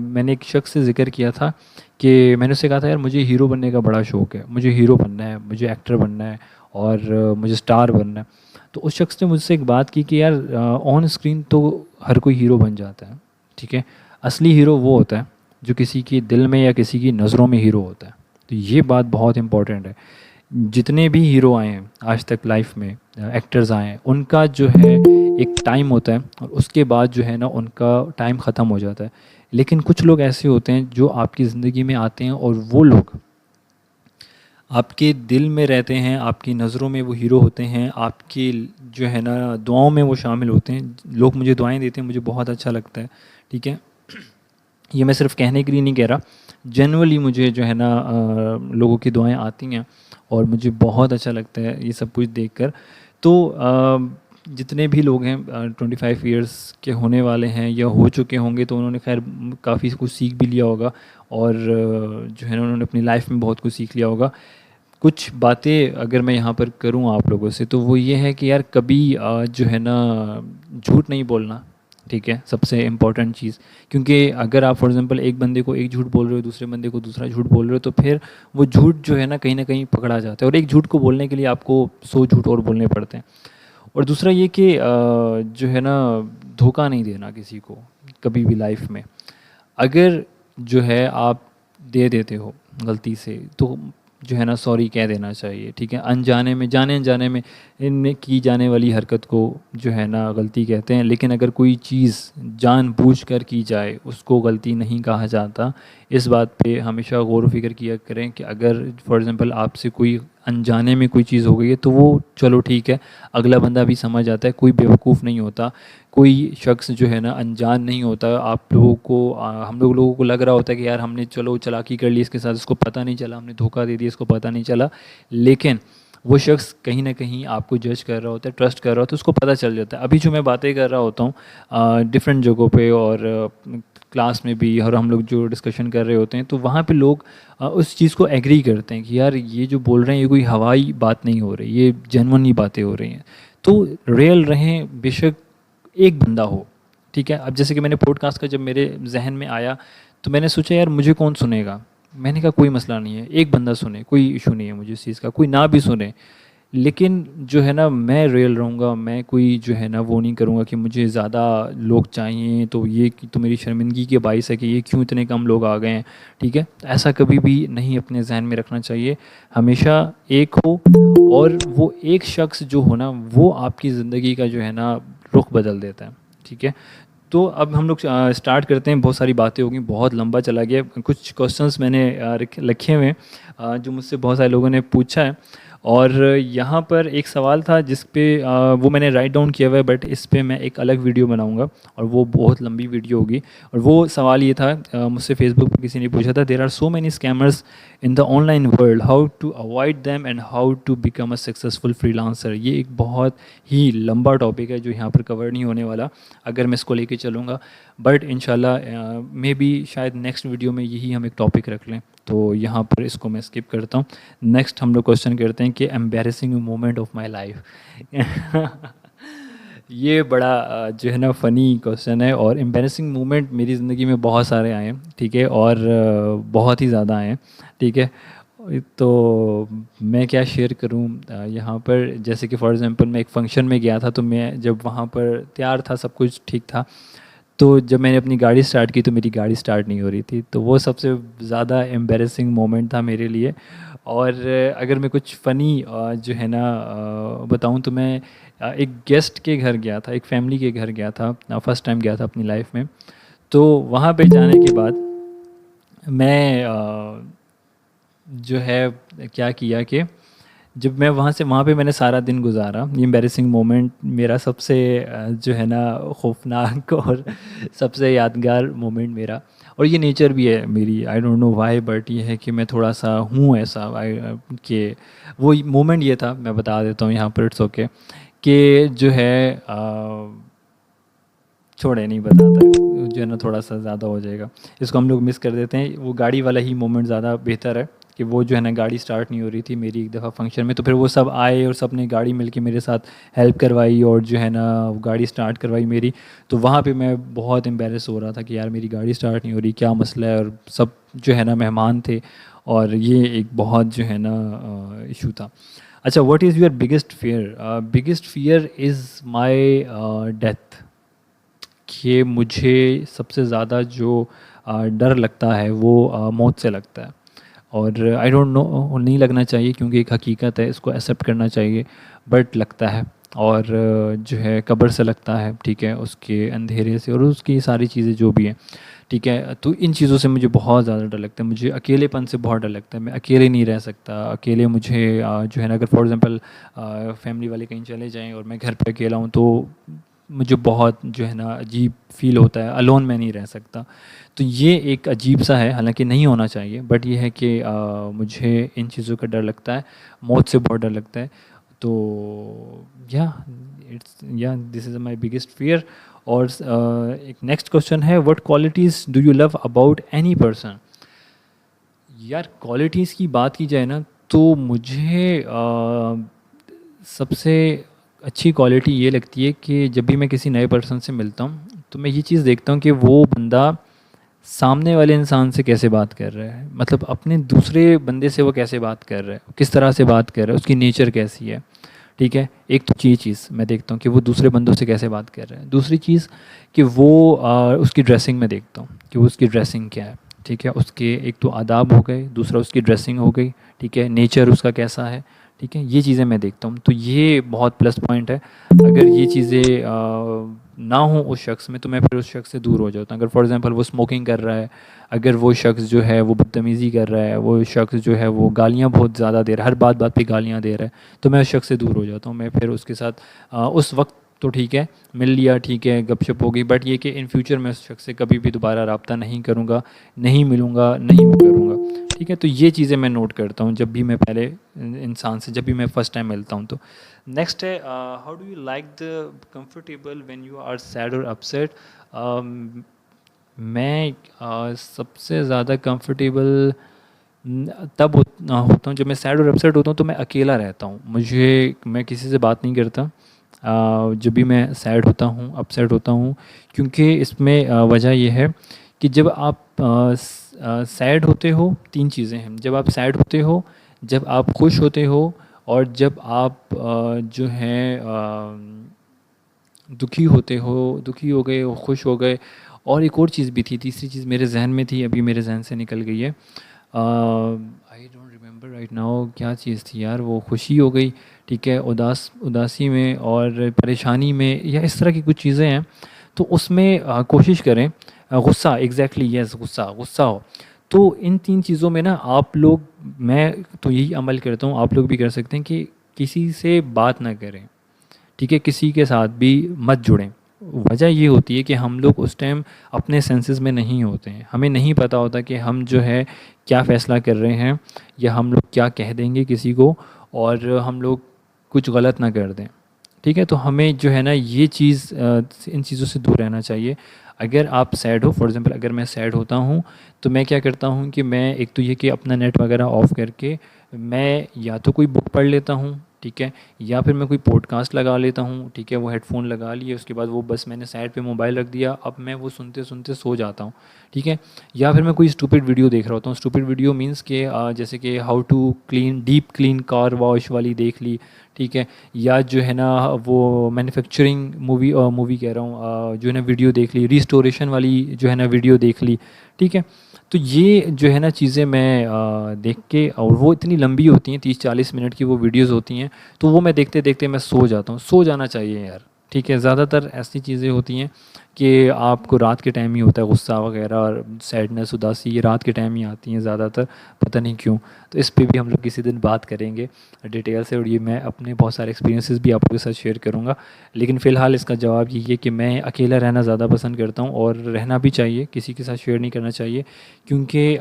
S1: मैंने एक शख्स से ज़िक्र किया था कि मैंने उससे कहा था यार मुझे हीरो बनने का बड़ा शौक़ है, मुझे हीरो बनना है, मुझे एक्टर बनना है और मुझे स्टार बनना है। तो उस शख्स ने मुझसे एक बात की कि यार ऑन स्क्रीन तो हर कोई हीरो बन जाता है, ठीक है, असली हीरो वो होता है जो किसी के दिल में या किसी की नज़रों में हीरो होता है। तो ये बात बहुत इंपॉर्टेंट है। जितने भी हीरो आए हैं आज तक लाइफ में, एक्टर्स आए हैं, उनका जो है एक टाइम होता है और उसके बाद जो है ना उनका टाइम ख़त्म हो जाता है। लेकिन कुछ लोग ऐसे होते हैं जो आपकी ज़िंदगी में आते हैं और वो लोग आपके दिल में रहते हैं, आपकी नज़रों में वो हीरो होते हैं, आपकी जो है ना दुआओं में वो शामिल होते हैं। लोग मुझे दुआएं देते हैं, मुझे बहुत अच्छा लगता है, ठीक है। ये मैं सिर्फ कहने के लिए नहीं कह रहा, जनरली मुझे जो है ना लोगों की दुआएं आती हैं और मुझे बहुत अच्छा लगता है ये सब कुछ देखकर। तो जितने भी लोग हैं 25 इयर्स के होने वाले हैं या हो चुके होंगे, तो उन्होंने खैर काफ़ी कुछ सीख भी लिया होगा और जो है ना उन्होंने अपनी लाइफ में बहुत कुछ सीख लिया होगा। कुछ बातें अगर मैं यहाँ पर करूँ आप लोगों से, तो वो ये है कि यार कभी जो है ना झूठ नहीं बोलना, ठीक है, सबसे इम्पॉर्टेंट चीज़। क्योंकि अगर आप फॉर एग्जांपल एक बंदे को एक झूठ बोल रहे हो, दूसरे बंदे को दूसरा झूठ बोल रहे हो, तो फिर वो झूठ जो है ना कहीं पकड़ा जाता है, और एक झूठ को बोलने के लिए आपको 100 झूठ और बोलने पड़ते हैं। और दूसरा ये कि जो है ना धोखा नहीं देना किसी को कभी भी लाइफ में। अगर जो है आप दे देते हो गलती से, तो जो है ना सॉरी कह देना चाहिए, ठीक है। अनजाने में, जाने अनजाने में इनमें की जाने वाली हरकत को जो है ना गलती कहते हैं। लेकिन अगर कोई चीज़ जानबूझकर की जाए उसको गलती नहीं कहा जाता। इस बात पे हमेशा गौर व फिक्र किया करें कि अगर फॉर एग्ज़ाम्पल आपसे कोई अनजाने में कोई चीज़ हो गई है, तो वो चलो ठीक है, अगला बंदा भी समझ आता है, कोई बेवकूफ़ नहीं होता, कोई शख्स जो है ना अनजान नहीं होता। आप लोगों को हम लोगों को लग रहा होता है कि यार हमने चलो चालाकी कर ली इसके साथ, इसको पता नहीं चला, हमने धोखा दे दिया, इसको पता नहीं चला, लेकिन वो शख्स कहीं ना कहीं आपको जज कर रहा होता है, ट्रस्ट कर रहा होता है, उसको पता चल जाता है। अभी जो मैं बातें कर रहा होता हूँ डिफरेंट जगहों पे और क्लास में भी, और हम लोग जो डिस्कशन कर रहे होते हैं, तो वहाँ पे लोग उस चीज़ को एग्री करते हैं कि यार ये जो बोल रहे हैं ये कोई हवाई बात नहीं हो रही, ये जेन्युइनली बातें हो रही हैं। तो रियल रहें, बेशक एक बंदा हो, ठीक है। अब जैसे कि मैंने पॉडकास्ट का जब मेरे जहन में आया, तो मैंने सोचा यार मुझे कौन सुनेगा। मैंने कहा कोई मसला नहीं है, एक बंदा सुने, कोई इशू नहीं है मुझे इस चीज़ का, कोई ना भी सुने, लेकिन जो है ना मैं रियल रहूँगा। मैं कोई जो है ना वो नहीं करूँगा कि मुझे ज़्यादा लोग चाहिए, तो ये तो मेरी शर्मिंदगी के बाइस है कि ये क्यों इतने कम लोग आ गए हैं, ठीक है। ऐसा कभी भी नहीं अपने जहन में रखना चाहिए। हमेशा एक हो, और वो एक शख्स जो हो ना, वो आपकी ज़िंदगी का जो है ना रुख बदल देता है, ठीक है। तो अब हम लोग स्टार्ट करते हैं। बहुत सारी बातें होगी, बहुत लंबा चला गया। कुछ क्वेश्चंस मैंने रखे हुए हैं जो मुझसे बहुत सारे लोगों ने पूछा है, और यहाँ पर एक सवाल था जिस पे वो मैंने राइट डाउन किया हुआ है, बट इस पे मैं एक अलग वीडियो बनाऊंगा और वो बहुत लंबी वीडियो होगी। और वो सवाल ये था, मुझसे फेसबुक पे किसी ने पूछा था, there are so many scammers in the online world, how to avoid them and how to become a successful freelancer. ये एक बहुत ही लंबा टॉपिक है जो यहाँ पर कवर नहीं होने वाला अगर मैं इसको लेके चलूँगा, बट इंशाल्लाह मे बी शायद नेक्स्ट वीडियो में यही हम एक टॉपिक रख लें। तो यहाँ पर इसको मैं स्किप करता हूँ। नेक्स्ट हम लोग क्वेश्चन करते हैं कि embarrassing moment of my life. ये बड़ा जो है ना फ़नी क्वेश्चन है, और एम्बैरेसिंग मोमेंट मेरी ज़िंदगी में बहुत सारे आए हैं, ठीक है, और बहुत ही ज़्यादा आए हैं, ठीक है। तो मैं क्या शेयर करूं यहाँ पर, जैसे कि फॉर एग्जांपल मैं एक फ़ंक्शन में गया था, तो मैं जब वहाँ पर तैयार था, सब कुछ ठीक था, तो जब मैंने अपनी गाड़ी स्टार्ट की तो मेरी गाड़ी स्टार्ट नहीं हो रही थी, तो वो सबसे ज़्यादा एम्बैरेसिंग मोमेंट था मेरे लिए। और अगर मैं कुछ फ़नी जो है ना बताऊं, तो मैं एक गेस्ट के घर गया था, एक फैमिली के घर गया था, फर्स्ट टाइम गया था अपनी लाइफ में। तो वहाँ पे जाने के बाद मैं जो है क्या किया कि जब मैं वहाँ से वहाँ पे मैंने सारा दिन गुजारा, ये एम्बैरेसिंग मोमेंट मेरा सबसे जो है ना खौफनाक और सबसे यादगार मोमेंट मेरा। और ये नेचर भी है मेरी, I don't know why, but ये है कि मैं थोड़ा सा हूँ ऐसा, कि वो मोमेंट ये था, मैं बता देता हूँ यहाँ पर, इट्स ओके, कि जो है छोड़े नहीं बताता है, जो है ना थोड़ा सा ज़्यादा हो जाएगा, इसको हम लोग मिस कर देते हैं। वो गाड़ी वाला ही मोमेंट ज़्यादा बेहतर है, कि वो जो है ना गाड़ी स्टार्ट नहीं हो रही थी मेरी एक दफ़ा फंक्शन में, तो फिर वो सब आए और सब ने गाड़ी मिलके मेरे साथ हेल्प करवाई, और जो है ना वो गाड़ी स्टार्ट करवाई मेरी। तो वहाँ पे मैं बहुत एम्बेरस हो रहा था कि यार मेरी गाड़ी स्टार्ट नहीं हो रही, क्या मसला है, और सब जो है ना मेहमान थे, और ये एक बहुत जो है ना इशू था। अच्छा, what is your biggest fear? Biggest fear is my death. कि मुझे सबसे ज़्यादा जो डर लगता है वो मौत से लगता है। और आई डोंट नो, नहीं लगना चाहिए क्योंकि एक हकीकत है, इसको एक्सेप्ट करना चाहिए, बट लगता है। और जो है कब्र से लगता है, ठीक है, उसके अंधेरे से, और उसकी सारी चीज़ें जो भी हैं, ठीक है। तो इन चीज़ों से मुझे बहुत ज़्यादा डर लगता है, मुझे अकेलेपन से बहुत डर लगता है, मैं अकेले नहीं रह सकता, अकेले मुझे जो है ना, अगर फॉर एग्ज़ाम्पल फैमिली वाले कहीं चले जाएं और मैं घर पे अकेला हूँ, तो मुझे बहुत जो है ना अजीब फील होता है, अलोन मैं नहीं रह सकता। तो ये एक अजीब सा है, हालांकि नहीं होना चाहिए, बट ये है कि मुझे इन चीज़ों का डर लगता है, मौत से बहुत डर लगता है। तो या इट्स या this is my biggest fear. और एक नेक्स्ट क्वेश्चन है, what qualities do you love about any person? यार क्वालिटीज़ की बात की जाए ना, तो मुझे सबसे अच्छी क्वालिटी ये लगती है कि जब भी मैं किसी नए पर्सन से मिलता हूँ, तो मैं ये चीज़ देखता हूँ कि वो बंदा सामने वाले इंसान से कैसे बात कर रहा है, मतलब अपने दूसरे बंदे से वो कैसे बात कर रहा है, किस तरह से बात कर रहा है, उसकी नेचर कैसी है, ठीक है। एक तो ये चीज़ मैं देखता हूँ कि वो दूसरे बंदों से कैसे बात कर रहा है। दूसरी चीज़ कि वो उसकी ड्रेसिंग में देखता हूँ कि वो उसकी ड्रेसिंग क्या है, ठीक है। उसके एक तो आदाब हो गए, दूसरा उसकी ड्रेसिंग हो गई, ठीक है, नेचर उसका कैसा है, ठीक है, ये चीज़ें मैं देखता हूँ। तो ये बहुत प्लस पॉइंट है। अगर ये चीज़ें ना हो उस शख्स में, तो मैं फिर उस शख्स से दूर हो जाता हूँ। अगर फॉर एग्जांपल वो स्मोकिंग कर रहा है, अगर वो शख्स जो है वो बदतमीज़ी कर रहा है, वो शख्स जो है वो गालियाँ बहुत ज़्यादा दे रहा है, हर बात बात पे गालियाँ दे रहा है, तो मैं उस शख्स से दूर हो जाता हूँ। मैं फिर उसके साथ उस वक्त तो ठीक है, मिल लिया, ठीक है, गपशप हो गई, बट ये कि इन फ्यूचर मैं उस शख्स से कभी भी दोबारा रब्ता नहीं करूँगा, नहीं मिलूँगा, नहीं वो करूँगा, ठीक है। तो ये चीज़ें मैं नोट करता हूँ जब भी मैं पहले इंसान से, जब भी मैं फ़र्स्ट टाइम मिलता हूँ। तो नेक्स्ट है, how do you like the comfortable when you are sad और अपसेट? मैं सबसे ज़्यादा कंफर्टेबल तब होता हूँ जब मैं सैड और अपसेट होता हूँ, तो मैं अकेला रहता हूँ, मैं किसी से बात नहीं करता जब भी मैं सैड होता हूँ, अपसेट होता हूँ। क्योंकि इसमें वजह यह है कि जब आप सैड होते हो, तीन चीज़ें हैं, जब आप सैड होते हो, जब आप खुश होते हो, और जब आप जो है दुखी होते हो, दुखी हो गए, खुश हो गए। और एक और चीज़ भी थी, तीसरी चीज़ मेरे जहन में थी, अभी मेरे जहन से निकल गई है, I don't remember right now, क्या चीज़ थी यार, वो खुशी हो गई, ठीक है, उदासी में और परेशानी में, या इस तरह की कुछ चीज़ें हैं। तो उसमें कोशिश करें, गुस्सा, एग्जैक्टली यस, गुस्सा, गुस्सा हो। तो इन तीन चीज़ों में ना आप लोग, मैं तो यही अमल करता हूँ, आप लोग भी कर सकते हैं कि किसी से बात ना करें, ठीक है, किसी के साथ भी मत जुड़ें। वजह ये होती है कि हम लोग उस टाइम अपने सेंसेस में नहीं होते हैं, हमें नहीं पता होता कि हम जो है क्या फ़ैसला कर रहे हैं, या हम लोग क्या कह देंगे किसी को, और हम लोग कुछ गलत ना कर दें, ठीक है। तो हमें जो है ना ये चीज़, इन चीज़ों से दूर रहना चाहिए। अगर आप सैड हो, फॉर एग्ज़ाम्पल अगर मैं सैड होता हूँ, तो मैं क्या करता हूँ कि मैं एक तो ये कि अपना नेट वगैरह ऑफ़ करके मैं या तो कोई बुक पढ़ लेता हूँ, ठीक है, या फिर मैं कोई पॉडकास्ट लगा लेता हूँ, ठीक है, वो हेडफोन लगा लिए, उसके बाद वो बस मैंने साइड पे मोबाइल रख दिया, अब मैं वो सुनते सुनते सो जाता हूँ, ठीक है। या फिर मैं कोई स्टूपिड वीडियो देख रहा होता हूँ, स्टूपिड वीडियो मीन्स के जैसे कि how to clean deep clean car wash वाली देख ली, ठीक है, या जो है ना वो मैन्युफैक्चरिंग मूवी कह रहा हूँ, जो है ना वीडियो देख ली, रिस्टोरेशन वाली जो है ना वीडियो देख ली, ठीक है। तो ये जो है ना चीज़ें मैं देख के, और वो इतनी लंबी होती हैं, 30-40 मिनट की वो वीडियोस होती हैं, तो वो मैं देखते देखते मैं सो जाता हूँ। सो जाना चाहिए यार, ठीक है। ज़्यादातर ऐसी चीज़ें होती हैं कि आपको रात के टाइम ही होता है गुस्सा वगैरह और सैडनेस उदासी, ये रात के टाइम ही आती हैं ज़्यादातर, पता नहीं क्यों। तो इस पे भी हम लोग किसी दिन बात करेंगे डिटेल से, और ये मैं अपने बहुत सारे एक्सपीरियंसेस भी आपके साथ शेयर करूँगा। लेकिन फ़िलहाल इसका जवाब यही है कि मैं अकेला रहना ज़्यादा पसंद करता हूँ, और रहना भी चाहिए, किसी के साथ शेयर नहीं करना चाहिए, क्योंकि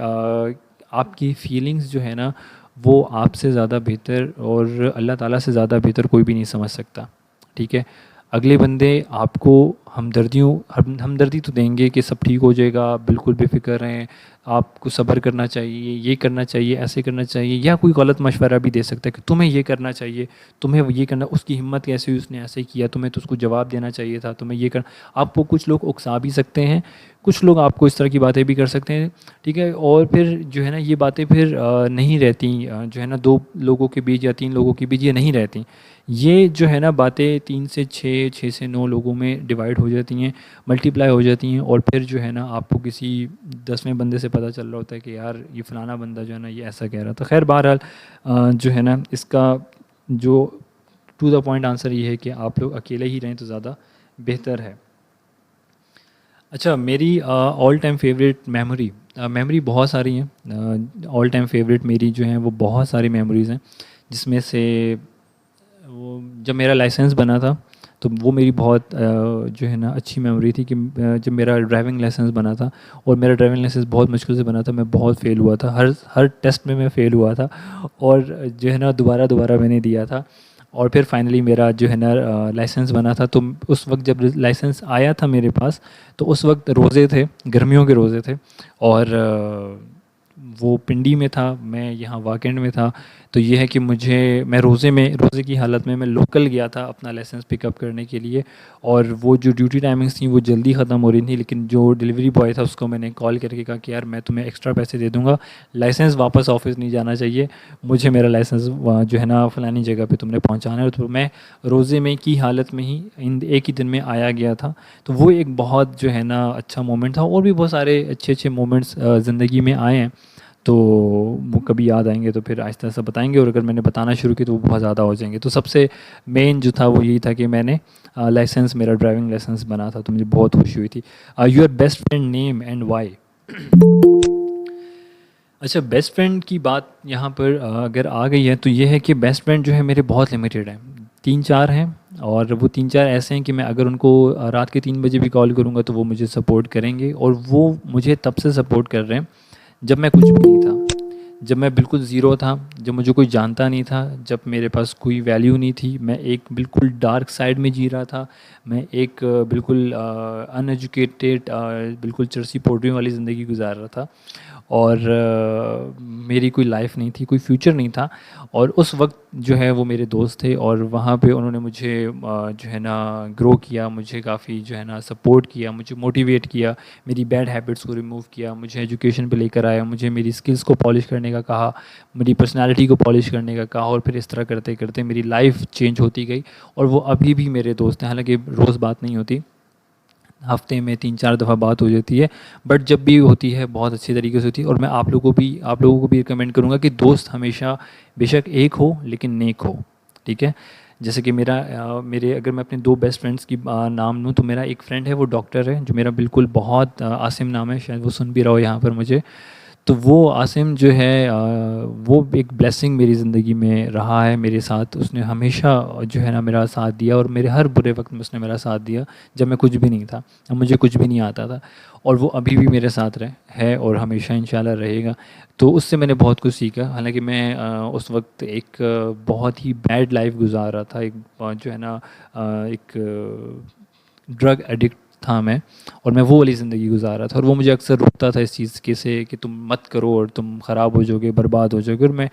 S1: आपकी फीलिंग्स जो है ना वो आपसे ज़्यादा बेहतर और अल्लाह ताला से ज़्यादा बेहतर कोई भी नहीं समझ सकता, ठीक है। अगले बंदे आपको हमदर्दी तो देंगे कि सब ठीक हो जाएगा, बिल्कुल बेफिक्र रहें, आपको सब्र करना चाहिए, ये करना चाहिए, ऐसे करना चाहिए, या कोई गलत मशवरा भी दे सकता है कि तुम्हें ये करना चाहिए, तुम्हें ये करना, उसकी हिम्मत कैसे हुई, उसने ऐसे किया, तुम्हें तो उसको जवाब देना चाहिए था, तुम्हें ये करना। आपको कुछ लोग उकसा भी सकते हैं, कुछ लोग आपको इस तरह की बातें भी कर सकते हैं, ठीक है। और फिर जो है ना ये बातें फिर नहीं रहती, जो है ना दो लोगों के बीच या तीन लोगों के बीच ये नहीं रहती, ये जो है ना बातें 3 से 6, 6 से 9 लोगों में डिवाइड हो जाती हैं, मल्टीप्लाई हो जाती हैं, और फिर जो है ना आपको किसी 10वें बंदे से पता चल रहा होता है कि यार ये फ़लाना बंदा जो है ना ये ऐसा कह रहा था। खैर बहरहाल जो है ना इसका जो टू द पॉइंट आंसर ये है कि आप लोग अकेले ही रहें तो ज़्यादा बेहतर है। अच्छा, मेरी ऑल टाइम फेवरेट मेमोरी बहुत सारी हैं। ऑल टाइम फेवरेट मेरी जो हैं वो बहुत सारी मेमोरीज़ हैं, जिसमें से वो जब मेरा लाइसेंस बना था तो वो मेरी बहुत जो है ना अच्छी मेमोरी थी कि जब मेरा ड्राइविंग लाइसेंस बना था, और मेरा ड्राइविंग लाइसेंस बहुत मुश्किल से बना था, मैं बहुत फ़ेल हुआ था, हर हर टेस्ट में मैं फ़ेल हुआ था, और जो है ना दोबारा दोबारा मैंने दिया था, और फिर फाइनली मेरा जो है ना लाइसेंस बना था। तो उस वक्त जब लाइसेंस आया था मेरे पास, तो उस वक्त रोज़े थे, गर्मियों के रोज़े थे, और वो पिंडी में था, मैं यहाँ वाकेंड में था। तो ये है कि मैं रोज़े की हालत में मैं लोकल गया था अपना लाइसेंस पिकअप करने के लिए, और वो जो ड्यूटी टाइमिंग्स थी वो जल्दी ख़त्म हो रही थी, लेकिन जो डिलीवरी बॉय था उसको मैंने कॉल करके कहा कि यार मैं तुम्हें एक्स्ट्रा पैसे दे दूँगा, लाइसेंस वापस ऑफिस नहीं जाना चाहिए, मुझे मेरा लाइसेंस जो है ना फ़लानी जगह पे तुमने पहुँचाना है। तो मैं रोज़े में की हालत में ही इन एक ही दिन में आया गया था। तो वो एक बहुत जो है ना अच्छा मोमेंट था, और भी बहुत सारे अच्छे अच्छे मोमेंट्स ज़िंदगी में आए हैं, तो वो कभी याद आएंगे तो फिर आहिस्ता आहिस्ता बताएंगे, और अगर मैंने बताना शुरू किया तो वो बहुत ज़्यादा हो जाएंगे। तो सबसे मेन जो था वो यही था कि मैंने लाइसेंस, मेरा ड्राइविंग लाइसेंस बना था, तो मुझे बहुत खुशी हुई थी। Your best friend name and why. अच्छा, बेस्ट फ्रेंड की बात यहाँ पर अगर आ गई है तो ये है कि बेस्ट फ्रेंड जो है मेरे बहुत लिमिटेड हैं, 3-4 हैं, और वो 3-4 ऐसे हैं कि मैं अगर उनको रात के 3 बजे भी कॉल करूँगा तो वो मुझे सपोर्ट करेंगे, और वो मुझे तब से सपोर्ट कर रहे हैं जब मैं कुछ भी नहीं था, जब मैं बिल्कुल ज़ीरो था, जब मुझे कोई जानता नहीं था, जब मेरे पास कोई वैल्यू नहीं थी, मैं एक बिल्कुल डार्क साइड में जी रहा था, मैं एक बिल्कुल अनएजुकेटेड, बिल्कुल चरसी पोटरी वाली ज़िंदगी गुजार रहा था, और मेरी कोई लाइफ नहीं थी, कोई फ्यूचर नहीं था। और उस वक्त जो है वो मेरे दोस्त थे, और वहाँ पे उन्होंने मुझे जो है ना ग्रो किया, मुझे काफ़ी जो है ना सपोर्ट किया, मुझे मोटिवेट किया, मेरी बैड हैबिट्स को रिमूव किया, मुझे एजुकेशन पे लेकर आया, मुझे मेरी स्किल्स को पॉलिश करने का कहा, मेरी पर्सनालिटी को पॉलिश करने का कहा, और फिर इस तरह करते करते मेरी लाइफ चेंज होती गई। और वो अभी भी मेरे दोस्त हैं, हालांकि रोज़ बात नहीं होती, हफ्ते में 3-4 दफ़ा बात हो जाती है, बट जब भी होती है बहुत अच्छी तरीके से होती है। और मैं आप लोगों को भी रिकमेंड करूँगा कि दोस्त हमेशा बेशक एक हो लेकिन नेक हो, ठीक है। जैसे कि मेरे अगर मैं अपने 2 बेस्ट फ्रेंड्स की नाम लूँ, तो मेरा एक फ्रेंड है वो डॉक्टर है, जो मेरा बिल्कुल बहुत आसिम नाम है, शायद वो सुन भी रहा हो यहाँ पर मुझे। तो वो आसिम जो है वो एक ब्लेसिंग मेरी ज़िंदगी में रहा है मेरे साथ, उसने हमेशा जो है ना मेरा साथ दिया, और मेरे हर बुरे वक्त में उसने मेरा साथ दिया, जब मैं कुछ भी नहीं था, अब मुझे कुछ भी नहीं आता था, और वो अभी भी मेरे साथ है और हमेशा इंशाल्लाह रहेगा। तो उससे मैंने बहुत कुछ सीखा, हालांकि मैं उस वक्त एक बहुत ही बैड लाइफ गुजार रहा था, एक जो है ना एक ड्रग एडिक्ट था मैं, और मैं वो वाली ज़िंदगी गुजार रहा था। और वो मुझे अक्सर रोकता था इस चीज़ के से कि तुम मत करो और तुम ख़राब हो जाओगे, बर्बाद हो जाओगे। और मैं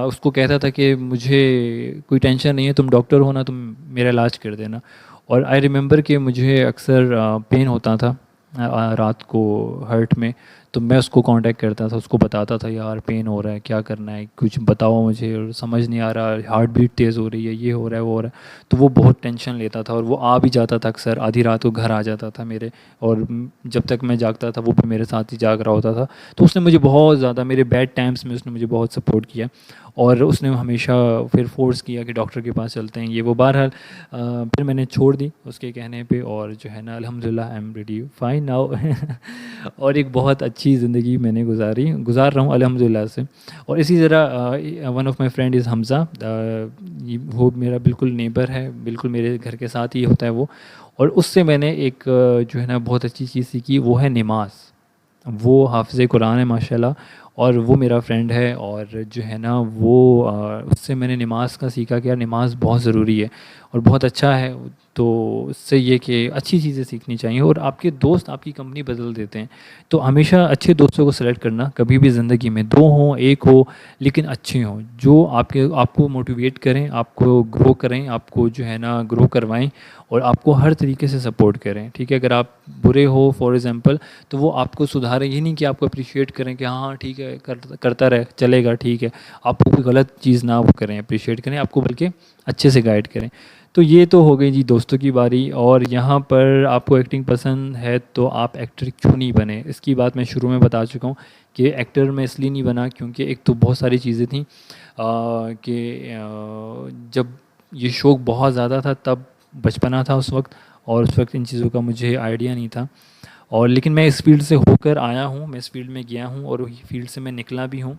S1: उसको कहता था कि मुझे कोई टेंशन नहीं है, तुम डॉक्टर हो ना, तुम मेरा इलाज कर देना। और आई रिमेंबर कि मुझे अक्सर पेन होता था रात को हर्ट में, तो मैं उसको कांटेक्ट करता था, उसको बताता था यार पेन हो रहा है, क्या करना है, कुछ बताओ मुझे, और समझ नहीं आ रहा, हार्ट बीट तेज़ हो रही है, ये हो रहा है, वो हो रहा है। तो वो बहुत टेंशन लेता था और वो आ भी जाता था अक्सर, आधी रात को घर आ जाता था मेरे। और जब तक मैं जागता था वो भी मेरे साथ ही जाग रहा होता था। तो उसने मुझे बहुत ज़्यादा, मेरे बैड टाइम्स में उसने मुझे बहुत सपोर्ट किया। और उसने हमेशा फिर फोर्स किया कि डॉक्टर के पास चलते हैं, ये वो। बहरहाल फिर मैंने छोड़ दी उसके कहने पे, और जो है ना अल्हम्दुलिल्लाह I am ready fine now. और एक बहुत अच्छी ज़िंदगी मैंने गुजार रहा हूँ अल्हम्दुलिल्लाह से। और इसी तरह one of my friend is Hamza, वो मेरा बिल्कुल नेबर है, बिल्कुल मेरे घर के साथ ही होता है वो। और उससे मैंने एक जो है ना बहुत अच्छी चीज़ सीखी, वो है नमाज। वो हाफ़िज़ कुरान है माशाल्लाह, और वो मेरा फ्रेंड है। और जो है ना वो उससे मैंने नमाज का सीखा कि यार नमाज बहुत ज़रूरी है और बहुत अच्छा है। तो उससे ये कि अच्छी चीज़ें सीखनी चाहिए। और आपके दोस्त आपकी कंपनी बदल देते हैं, तो हमेशा अच्छे दोस्तों को सेलेक्ट करना। कभी भी ज़िंदगी में दो हों, एक हो, लेकिन अच्छे हों, जो आपको मोटिवेट करें, आपको ग्रो करें, आपको जो है ना ग्रो करवाएं, और आपको हर तरीके से सपोर्ट करें। ठीक है, अगर आप बुरे हो फॉर एग्ज़ाम्पल, तो वो आपको सुधारें, ये नहीं कि आपको अप्रिशिएट करें कि हाँ हाँ ठीक है, करता रहे, चलेगा, ठीक है। आपको कोई गलत चीज़ ना वो करें, अप्रिशिएट करें आपको, बल्कि अच्छे से गाइड करें। तो ये तो हो गई जी दोस्तों की बारी। और यहाँ पर आपको एक्टिंग पसंद है तो आप एक्टर क्यों नहीं बने, इसकी बात मैं शुरू में बता चुका हूँ कि एक्टर मैं इसलिए नहीं बना क्योंकि एक तो बहुत सारी चीज़ें थी कि जब ये शौक़ बहुत ज़्यादा था तब बचपना था उस वक्त, और उस वक्त इन चीज़ों का मुझे आइडिया नहीं था। और लेकिन मैं इस फील्ड से होकर आया हूँ, मैं इस फील्ड में गया हूँ, और वही फील्ड से मैं निकला भी हूँ।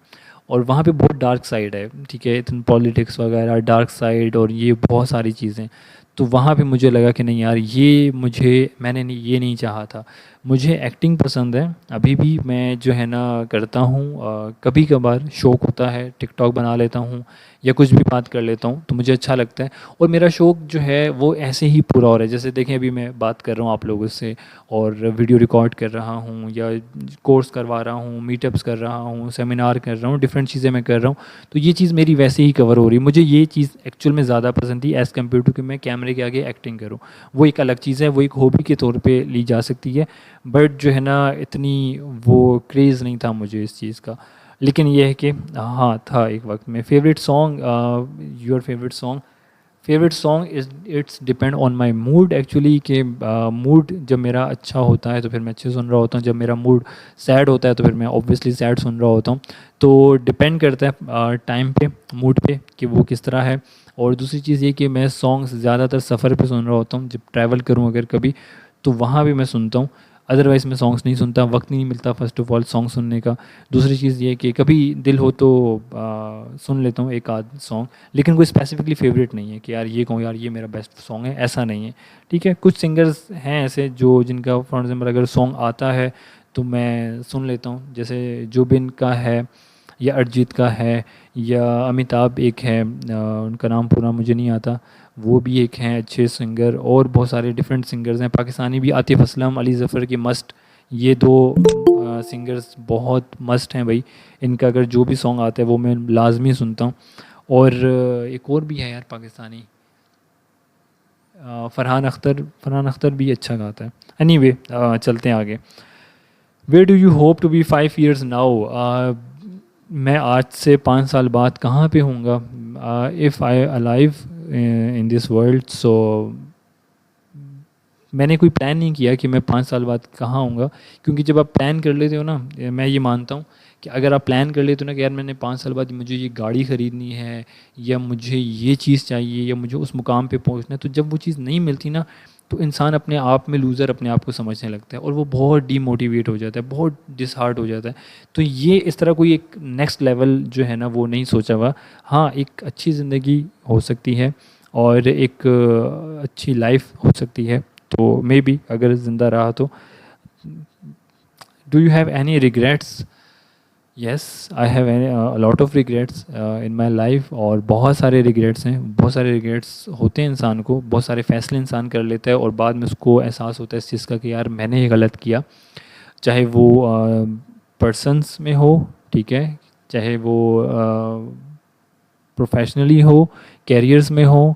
S1: और वहाँ पे बहुत डार्क साइड है, ठीक है, इतनी पॉलिटिक्स वगैरह, डार्क साइड, और ये बहुत सारी चीज़ें। तो वहाँ पे मुझे लगा कि नहीं यार, ये मैंने नहीं, ये नहीं चाहा था। मुझे एक्टिंग पसंद है, अभी भी मैं जो है ना करता हूँ, कभी कभार शौक़ होता है, टिकटॉक बना लेता हूँ या कुछ भी बात कर लेता हूँ तो मुझे अच्छा लगता है। और मेरा शौक़ जो है वो ऐसे ही पूरा हो रहा है, जैसे देखें अभी मैं बात कर रहा हूँ आप लोगों से, और वीडियो रिकॉर्ड कर रहा हूँ, या कोर्स करवा रहा हूँ, मीटअप्स कर रहा हूँ, सेमिनार कर रहा हूँ, डिफरेंट चीज़ें मैं कर रहा हूँ। तो ये चीज़ मेरी वैसे ही कवर हो रही है। मुझे ये चीज़ एक्चुअल में ज़्यादा पसंद थी एज़ कम्पेयर टू कि मैं कैमरे के आगे एक्टिंग करूँ। वो एक अलग चीज़ है, वो एक हॉबी के तौर पर ली जा सकती है, बट जो है ना इतनी वो क्रेज़ नहीं था मुझे इस चीज़ का। लेकिन ये है कि हाँ था एक वक्त में। Favourite song, your favourite song is it's depend on my mood actually, कि मूड जब मेरा अच्छा होता है तो फिर मैं अच्छे सुन रहा होता हूँ, जब मेरा मूड सैड होता है तो फिर मैं ऑब्वियसली सैड सुन रहा होता हूँ। तो डिपेंड करता है टाइम पे, मूड पे, कि वो किस तरह है। और दूसरी चीज़ ये कि मैं सॉन्ग्स ज़्यादातर सफ़र पे सुन रहा होता हूँ, जब ट्रैवल करूँ अगर कभी, तो वहाँ भी मैं सुनता हूँ। अदरवाइज़ मैं सॉन्ग्स नहीं सुनता, वक्त नहीं मिलता फ़र्स्ट ऑफ़ ऑल सॉन्ग सुनने का। दूसरी चीज़ ये कि कभी दिल हो तो सुन लेता हूँ एक आध सॉन्ग, लेकिन कोई स्पेसिफिकली फ़ेवरेट नहीं है कि यार ये कहूँ यार ये मेरा बेस्ट सॉन्ग है, ऐसा नहीं है। ठीक है, कुछ सिंगर्स हैं ऐसे जो जिनका फॉर एग्ज़ाम्पल अगर सॉन्ग आता है तो मैं सुन लेता हूँ, जैसे जुबिन का है, या अरिजीत का है, या अमिताभ एक है, उनका नाम पूरा मुझे नहीं आता, वो भी एक हैं अच्छे सिंगर। और बहुत सारे डिफरेंट सिंगर्स हैं, पाकिस्तानी भी आतिफ़ असलम, अली ज़फ़र के मस्ट, ये दो सिंगर्स बहुत मस्ट हैं भाई। इनका अगर जो भी सॉन्ग आता है वो मैं लाजमी सुनता हूँ। और एक और भी है यार पाकिस्तानी, फरहान अख्तर भी अच्छा गाता है। एनीवे चलते हैं आगे। Where do you hope to be 5 years now, मैं आज से 5 साल बाद कहाँ पे हूँगा, if I alive in this world. So मैंने कोई प्लान नहीं किया कि मैं 5 साल बाद कहाँ आऊँगा, क्योंकि जब आप प्लान कर लेते हो ना, मैं ये मानता हूँ कि अगर आप प्लान कर लेते हो ना कि यार मैंने 5 साल बाद मुझे ये गाड़ी ख़रीदनी है, या मुझे ये चीज़ चाहिए, या मुझे उस मुकाम पे पहुँचना है, तो जब वो चीज़ नहीं मिलती ना, तो इंसान अपने आप में लूज़र अपने आप को समझने लगता है, और वो बहुत डीमोटिवेट हो जाता है, बहुत डिसहार्ट हो जाता है। तो ये इस तरह कोई एक नेक्स्ट लेवल जो है ना वो नहीं सोचा हुआ। हाँ, एक अच्छी ज़िंदगी हो सकती है, और एक अच्छी लाइफ हो सकती है, तो मे बी अगर ज़िंदा रहा तो। Do you have any regrets, yes, I have lot of regrets in my life, और बहुत सारे रिग्रेट्स हैं। बहुत सारे रिग्रेट्स होते हैं इंसान को, बहुत सारे फैसले इंसान कर लेता है और बाद में उसको एहसास होता है इस चीज़ का कि यार मैंने ये गलत किया। चाहे वो पर्सन्स में हो, ठीक है, चाहे वो प्रोफेशनली हो, कैरियर्स में हो।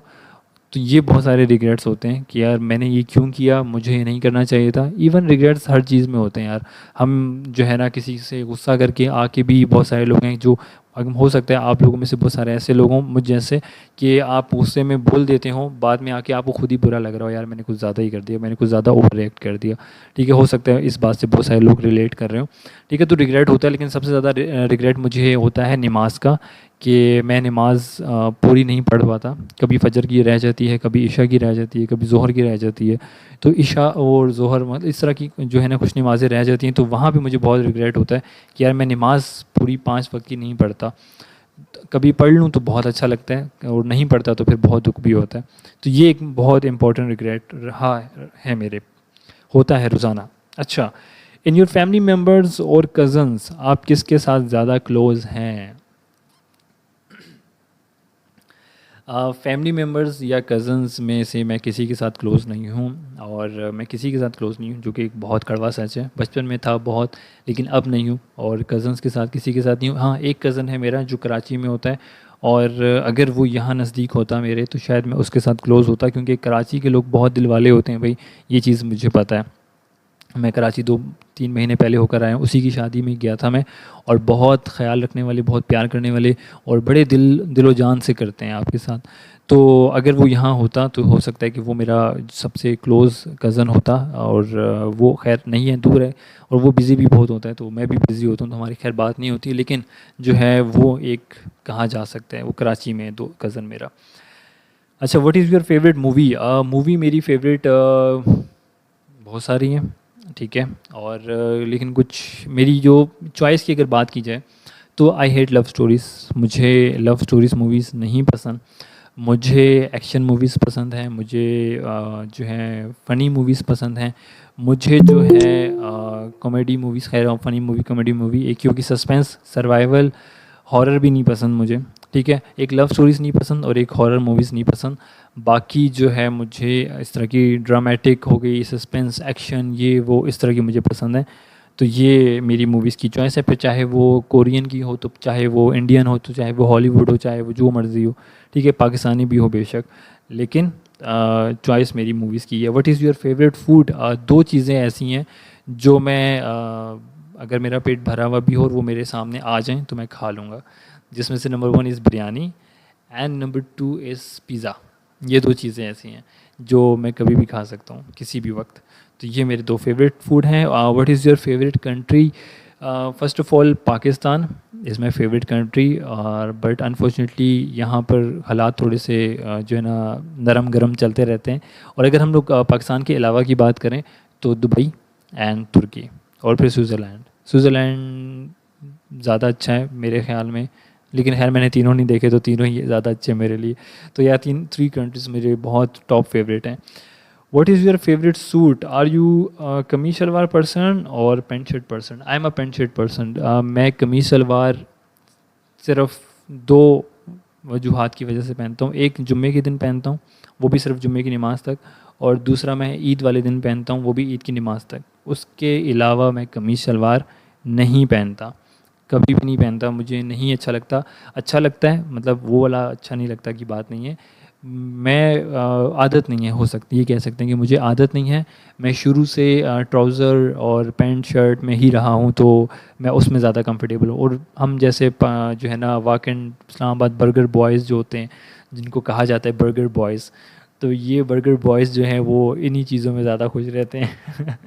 S1: तो ये बहुत सारे रिग्रेट्स होते हैं कि यार मैंने ये क्यों किया, मुझे ये नहीं करना चाहिए था। इवन रिग्रेट्स हर चीज़ में होते हैं यार। हम जो है ना किसी से गुस्सा करके आके भी, बहुत सारे लोग हैं जो, हो सकता है आप लोगों में से बहुत सारे ऐसे लोग हों मुझ जैसे, कि आप गुस्से में बोल देते हो, बाद में आके आपको खुद ही बुरा लग रहा हो, यार मैंने कुछ ज़्यादा ही कर दिया, मैंने कुछ ज़्यादा ओवर रिएक्ट कर दिया। ठीक है, हो सकता है इस बात से बहुत सारे लोग रिलेट कर रहे हो। ठीक है, तो रिग्रेट होता है, लेकिन सबसे ज़्यादा रिग्रेट मुझे होता है नमाज का, कि मैं नमाज़ पूरी नहीं पढ़ पाता। कभी फजर की रह जाती है, कभी इशा की रह जाती है, कभी ज़ोहर की रह जाती है। तो इशा और ज़ोहर मतलब इस तरह की जो है ना कुछ नमाज़ें रह जाती हैं, तो वहाँ पे मुझे बहुत रिग्रेट होता है कि यार मैं नमाज़ पूरी 5 वक्त की नहीं पढ़ता। कभी पढ़ लूँ तो बहुत अच्छा लगता है, और नहीं पढ़ता तो फिर बहुत दुख भी होता है। तो ये एक बहुत इंपॉर्टेंट रिग्रेट रहा है मेरे, होता है रोज़ाना। अच्छा, इन योर फैमिली मेम्बर्स और कज़न्स आप किसके साथ ज़्यादा क्लोज़ हैं? फैमिली मेम्बर्स या कज़न्स में से मैं किसी के साथ क्लोज़ नहीं हूँ, और मैं किसी के साथ क्लोज़ नहीं हूँ, जो कि एक बहुत कड़वा सच है। बचपन में था बहुत, लेकिन अब नहीं हूँ। और कज़न्स के साथ किसी के साथ नहीं हूँ। हाँ, एक कज़न है मेरा जो कराची में होता है, और अगर वो यहाँ नज़दीक होता मेरे तो शायद मैं उसके साथ क्लोज़ होता, क्योंकि कराची के लोग बहुत दिल वाले होते हैं भाई, ये चीज़ मुझे पता है। मैं कराची 2-3 महीने पहले होकर आया हूँ, उसी की शादी में गया था मैं। और बहुत ख्याल रखने वाले, बहुत प्यार करने वाले, और बड़े दिलो जान से करते हैं आपके साथ। तो अगर वो यहाँ होता तो हो सकता है कि वो मेरा सबसे क्लोज़ कज़न होता। और वो खैर नहीं है, दूर है, और वो बिज़ी भी बहुत होता है, तो मैं भी बिज़ी होता हूँ, तो हमारी खैर बात नहीं होती। लेकिन जो है वो एक कहा जा सकता है, वो कराची में दो कज़न मेरा। अच्छा, what is your favourite movie? Movie मेरी फेवरेट बहुत सारी हैं, ठीक है। और लेकिन कुछ मेरी जो चॉइस की अगर बात की जाए, तो आई हेट लव स्टोरीज़। मुझे लव स्टोरीज़ मूवीज़ नहीं पसंद। मुझे एक्शन मूवीज़ पसंद हैं, मुझे जो है फ़नी मूवीज़ पसंद हैं। मुझे जो है कॉमेडी मूवीज़, खैर फ़नी मूवी, कॉमेडी मूवी एक ही होगी, सस्पेंस, सर्वाइवल, हॉरर भी नहीं पसंद मुझे। ठीक है, एक लव स्टोरीज़ नहीं पसंद और एक हॉरर मूवीज़ नहीं पसंद। बाकी जो है मुझे इस तरह की ड्रामेटिक हो गई, सस्पेंस, एक्शन, ये वो इस तरह की मुझे पसंद है। तो ये मेरी मूवीज़ की चॉइस है, फिर चाहे वो कोरियन की हो, तो चाहे वो इंडियन हो, तो चाहे वो हॉलीवुड हो, चाहे वो जो मर्ज़ी हो। ठीक है, पाकिस्तानी भी हो बेशक, लेकिन चॉइस मेरी मूवीज़ की है। What is your favourite food? दो चीज़ें ऐसी हैं जो मैं अगर मेरा पेट भरा हुआ भी हो और वो मेरे सामने आ जाएं तो मैं खा लूँगा, जिसमें से number 1 is biryani, and number 2 is pizza. ये दो चीज़ें ऐसी हैं जो मैं कभी भी खा सकता हूँ, किसी भी वक्त। तो ये मेरे दो फेवरेट फूड हैं। What is your favourite country? First of all Pakistan is my favourite country, और बट अनफॉर्चुनेटली यहाँ पर हालात थोड़े से जो है ना नरम गरम चलते रहते हैं। और अगर हम लोग पाकिस्तान के अलावा की बात करें तो दुबई एंड तुर्की, और फिर स्विट्ज़रलैंड। स्विट्ज़रलैंड ज़्यादा अच्छा है मेरे ख़्याल में, लेकिन खैर मैंने तीनों नहीं देखे, तो तीनों ही ज़्यादा अच्छे हैं मेरे लिए। तो यह 3 कंट्रीज़ मेरे बहुत टॉप फेवरेट हैं। What is your favourite suit? Are you kameez shalwar person और pant shirt person? I am a pant shirt person. मैं कमीज शलवार सिर्फ 2 वजूहात की वजह से पहनता हूँ। एक, जुम्मे के दिन पहनता हूँ, वो भी सिर्फ जुम्मे की नमाज़ तक। और दूसरा, मैं ईद वाले दिन पहनता हूँ, वो भी ईद की नमाज़ तक। उसके अलावा मैं कमीज़ शलवार नहीं पहनता, कभी भी नहीं पहनता। मुझे नहीं अच्छा लगता। अच्छा लगता है मतलब वो वाला अच्छा नहीं लगता की बात नहीं है। मैं आदत नहीं है, हो सकती है कह सकते हैं कि मुझे आदत नहीं है। मैं शुरू से ट्राउज़र और पैंट शर्ट में ही रहा हूँ, तो मैं उसमें ज़्यादा कंफर्टेबल हूँ। और हम जैसे जो है ना वाकई इस्लामाबाद बर्गर बॉयज़ जो होते हैं, जिनको कहा जाता है बर्गर बॉयज़, तो ये बर्गर बॉयज़ जो हैं वो इन्हीं चीज़ों में ज़्यादा खुश रहते हैं।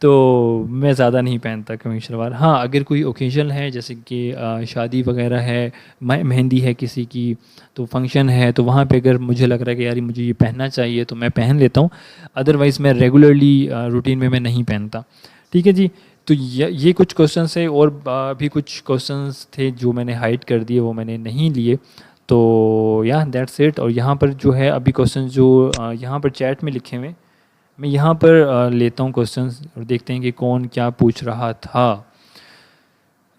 S1: तो मैं ज़्यादा नहीं पहनता कमीज शलवार। हाँ, अगर कोई ओकेज़न है, जैसे कि शादी वगैरह है, मेहंदी है किसी की, तो फंक्शन है, तो वहाँ पे अगर मुझे लग रहा है कि यार मुझे ये पहनना चाहिए, तो मैं पहन लेता हूँ। अदरवाइज़ मैं रेगुलरली रूटीन में मैं नहीं पहनता। ठीक है जी। तो ये कुछ क्वेश्चंस है, और भी कुछ क्वेश्चंस थे जो मैंने हाइड कर दिए, वो मैंने नहीं लिए। तो या दैट्स इट। और यहाँ पर जो है अभी क्वेश्चन जो यहाँ पर चैट में लिखे हुए, मैं यहाँ पर लेता हूँ क्वेश्चंस और देखते हैं कि कौन क्या पूछ रहा था।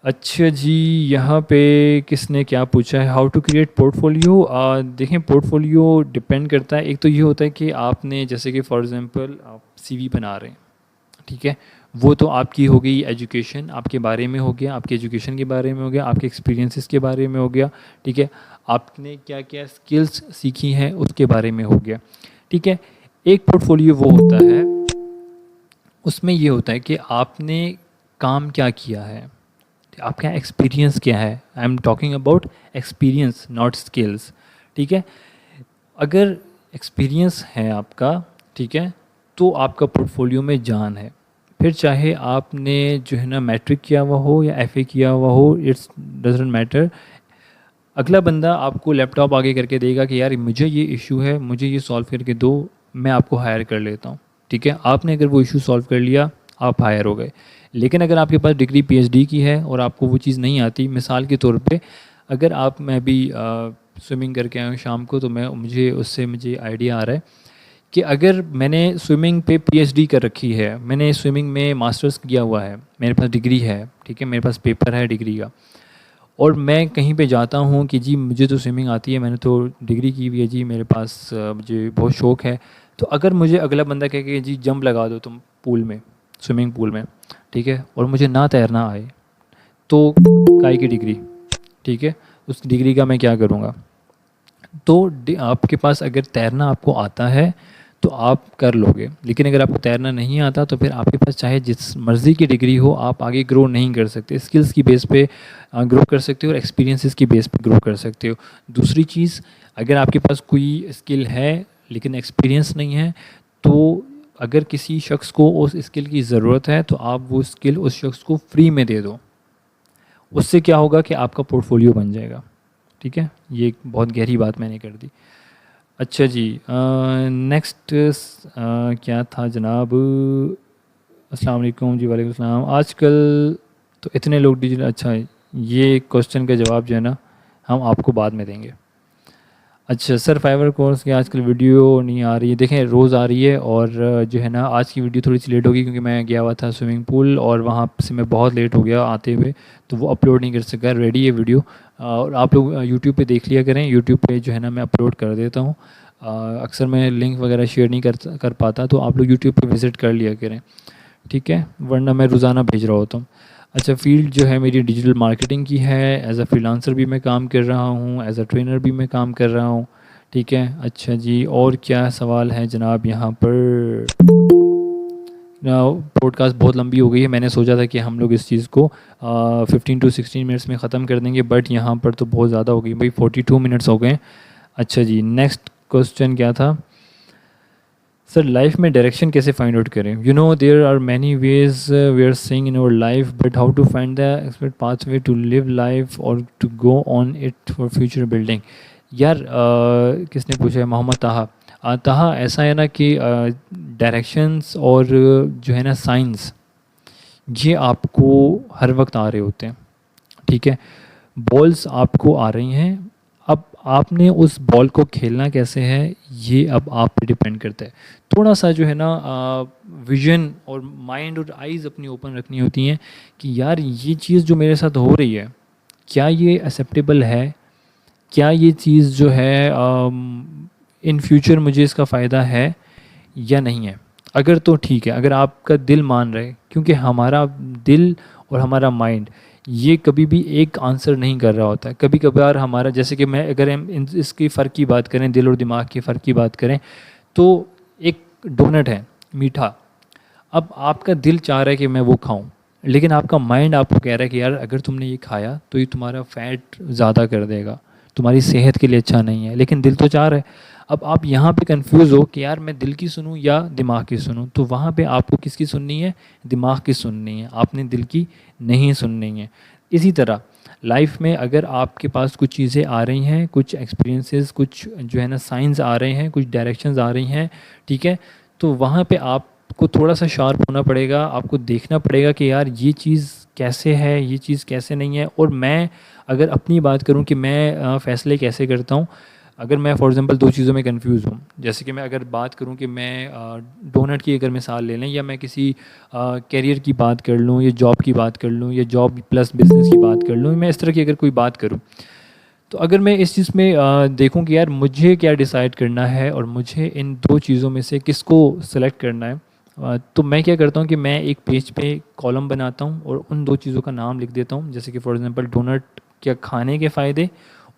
S1: अच्छा जी, यहाँ पे किसने क्या पूछा है, हाउ टू क्रिएट पोर्टफोलियो। देखें, पोर्टफोलियो डिपेंड करता है। एक तो ये होता है कि आपने जैसे कि फॉर एग्जांपल आप सीवी बना रहे हैं, ठीक है, वो तो आपकी हो गई एजुकेशन, आपके बारे में हो गया, आपके एजुकेशन के बारे में हो गया, आपके एक्सपीरियंसेस के बारे में हो गया, ठीक है, आपने क्या क्या स्किल्स सीखी हैं उसके बारे में हो गया, ठीक है। एक पोर्टफोलियो वो होता है, उसमें ये होता है कि आपने काम क्या किया है, आपका एक्सपीरियंस क्या है। I am talking about experience not skills, ठीक है। अगर एक्सपीरियंस है आपका, ठीक है, तो आपका पोर्टफोलियो में जान है। फिर चाहे आपने जो है ना मैट्रिक किया हुआ हो या एफए किया हुआ हो, इट्स डजेंट मैटर। अगला बंदा आपको लैपटॉप आगे करके देगा कि यार मुझे ये इशू है, मुझे ये सॉल्व करके दो, मैं आपको हायर कर लेता हूँ, ठीक है। आपने अगर वो इशू सॉल्व कर लिया, आप हायर हो गए। लेकिन अगर आपके पास डिग्री पीएचडी की है और आपको वो चीज़ नहीं आती, मिसाल के तौर पे अगर आप, मैं भी स्विमिंग करके आया हूँ शाम को, तो मुझे आइडिया आ रहा है कि अगर मैंने स्विमिंग पे पीएचडी कर रखी है, मैंने स्विमिंग में मास्टर्स किया हुआ है, मेरे पास डिग्री है, ठीक है, मेरे पास पेपर है डिग्री का, और मैं कहीं पे जाता हूँ कि जी मुझे तो स्विमिंग आती है, मैंने तो डिग्री की हुई है जी, मेरे पास मुझे बहुत शौक़ है, तो अगर मुझे अगला बंदा कहे कि जी जंप लगा दो तुम पूल में, स्विमिंग पूल में, ठीक है, और मुझे ना तैरना आए, तो काय की डिग्री, ठीक है, उस डिग्री का मैं क्या करूँगा। तो आपके पास अगर तैरना आपको आता है तो आप कर लोगे, लेकिन अगर आपको तैरना नहीं आता तो फिर आपके पास चाहे जिस मर्ज़ी की डिग्री हो, आप आगे ग्रो नहीं कर सकते। स्किल्स की बेस पे ग्रो कर सकते हो और एक्सपीरियंसेस की बेस पे ग्रो कर सकते हो। दूसरी चीज़, अगर आपके पास कोई स्किल है लेकिन एक्सपीरियंस नहीं है, तो अगर किसी शख्स को उस स्किल की ज़रूरत है तो आप वो स्किल उस शख्स को फ्री में दे दो। उससे क्या होगा कि आपका पोर्टफोलियो बन जाएगा, ठीक है। ये एक बहुत गहरी बात मैंने कर दी। अच्छा जी, नेक्स्ट क्या था जनाब। अस्सलाम वालेकुम जी। वालेकुम सलाम। आजकल तो इतने लोग डिजिटल, अच्छा ये क्वेश्चन का जवाब जो है ना हम आपको बाद में देंगे। अच्छा सर, फाइवर कोर्स की आजकल वीडियो नहीं आ रही है। देखें रोज़ आ रही है, और जो है ना आज की वीडियो थोड़ी सी लेट होगी क्योंकि मैं गया हुआ था स्विमिंग पूल और वहाँ से मैं बहुत लेट हो गया आते हुए, तो वो अपलोड नहीं कर सका। रेडी है वीडियो, और आप लोग यूट्यूब पे देख लिया करें। यूट्यूब पे जो है ना मैं अपलोड कर देता हूँ। अक्सर मैं लिंक वगैरह शेयर नहीं कर पाता, तो आप लोग यूट्यूब पे विज़िट कर लिया करें, ठीक है, वरना मैं रोज़ाना भेज रहा होता हूँ। अच्छा, फील्ड जो है मेरी डिजिटल मार्केटिंग की है। एज़ अ फ्रीलांसर भी मैं काम कर रहा हूँ, एज़ अ ट्रेनर भी मैं काम कर रहा हूँ, ठीक है। अच्छा जी, और क्या सवाल है जनाब यहाँ पर। पॉडकास्ट बहुत लंबी हो गई है, मैंने सोचा था कि हम लोग इस चीज़ को 15 to 16 मिनट्स में ख़त्म कर देंगे, बट यहाँ पर तो बहुत ज़्यादा हो गई भाई, 42 मिनट्स हो गए। अच्छा जी, नेक्स्ट क्वेश्चन क्या था सर, लाइफ में डायरेक्शन कैसे फाइंड आउट करें। You know there are many ways we are seeing in our life, but how to find the expect pathway to live life और to go on it for future building. यार किसने पूछा है, मोहम्मद ताहा। ताहा, ऐसा है ना कि डायरेक्शंस और जो है ना साइंस, ये आपको हर वक्त आ रहे होते हैं, ठीक है। बॉल्स आपको आ रही हैं, अब आपने उस बॉल को खेलना कैसे है ये अब आप पे डिपेंड करता है। थोड़ा सा जो है ना विजन और माइंड और आइज़ अपनी ओपन रखनी होती हैं कि यार ये चीज़ जो मेरे साथ हो रही है, क्या ये एक्सेप्टेबल है, क्या ये चीज़ जो है इन फ्यूचर मुझे इसका फ़ायदा है या नहीं है। अगर तो ठीक है, अगर आपका दिल मान रहे, क्योंकि हमारा दिल और हमारा माइंड ये कभी भी एक आंसर नहीं कर रहा होता है। कभी कभार हमारा, जैसे कि मैं अगर हम इसकी फ़र्क की बात करें, दिल और दिमाग के फ़र्क की बात करें, तो एक डोनट है मीठा, अब आपका दिल चाह रहा है कि मैं वो खाऊं, लेकिन आपका माइंड आपको कह रहा है कि यार अगर तुमने ये खाया तो ये तुम्हारा फ़ैट ज़्यादा कर देगा, तुम्हारी सेहत के लिए अच्छा नहीं है, लेकिन दिल तो चाह रहा है। अब आप यहाँ पे कंफ्यूज हो कि यार मैं दिल की सुनूं या दिमाग की सुनूं, तो वहाँ पे आपको किसकी सुननी है, दिमाग की सुननी है, आपने दिल की नहीं सुननी है। इसी तरह लाइफ में अगर आपके पास कुछ चीज़ें आ रही हैं, कुछ एक्सपीरियंसेस, कुछ जो है ना साइंस आ रहे हैं, कुछ डायरेक्शंस आ रही हैं, ठीक है, तो वहाँ पे आपको थोड़ा सा शार्प होना पड़ेगा। आपको देखना पड़ेगा कि यार ये चीज़ कैसे है, ये चीज़ कैसे नहीं है। और मैं अगर अपनी बात करूं कि मैं फ़ैसले कैसे करता हूं, अगर मैं फॉर एग्जांपल दो चीज़ों में कंफ्यूज हूँ, जैसे कि मैं अगर बात करूँ कि मैं डोनट की अगर मिसाल ले लें, या मैं किसी करियर की बात कर लूँ, या जॉब की बात कर लूँ, या जॉब प्लस बिजनेस की बात कर लूँ, मैं इस तरह की अगर कोई बात करूँ, तो अगर मैं इस चीज़ में देखूं कि यार मुझे क्या डिसाइड करना है और मुझे इन दो चीज़ों में से किसको सेलेक्ट करना है, तो मैं क्या करता हूँ कि मैं एक पेज पे कॉलम बनाता हूँ और उन दो चीज़ों का नाम लिख देता हूँ, जैसे कि फॉर एग्जांपल डोनट क्या खाने के फ़ायदे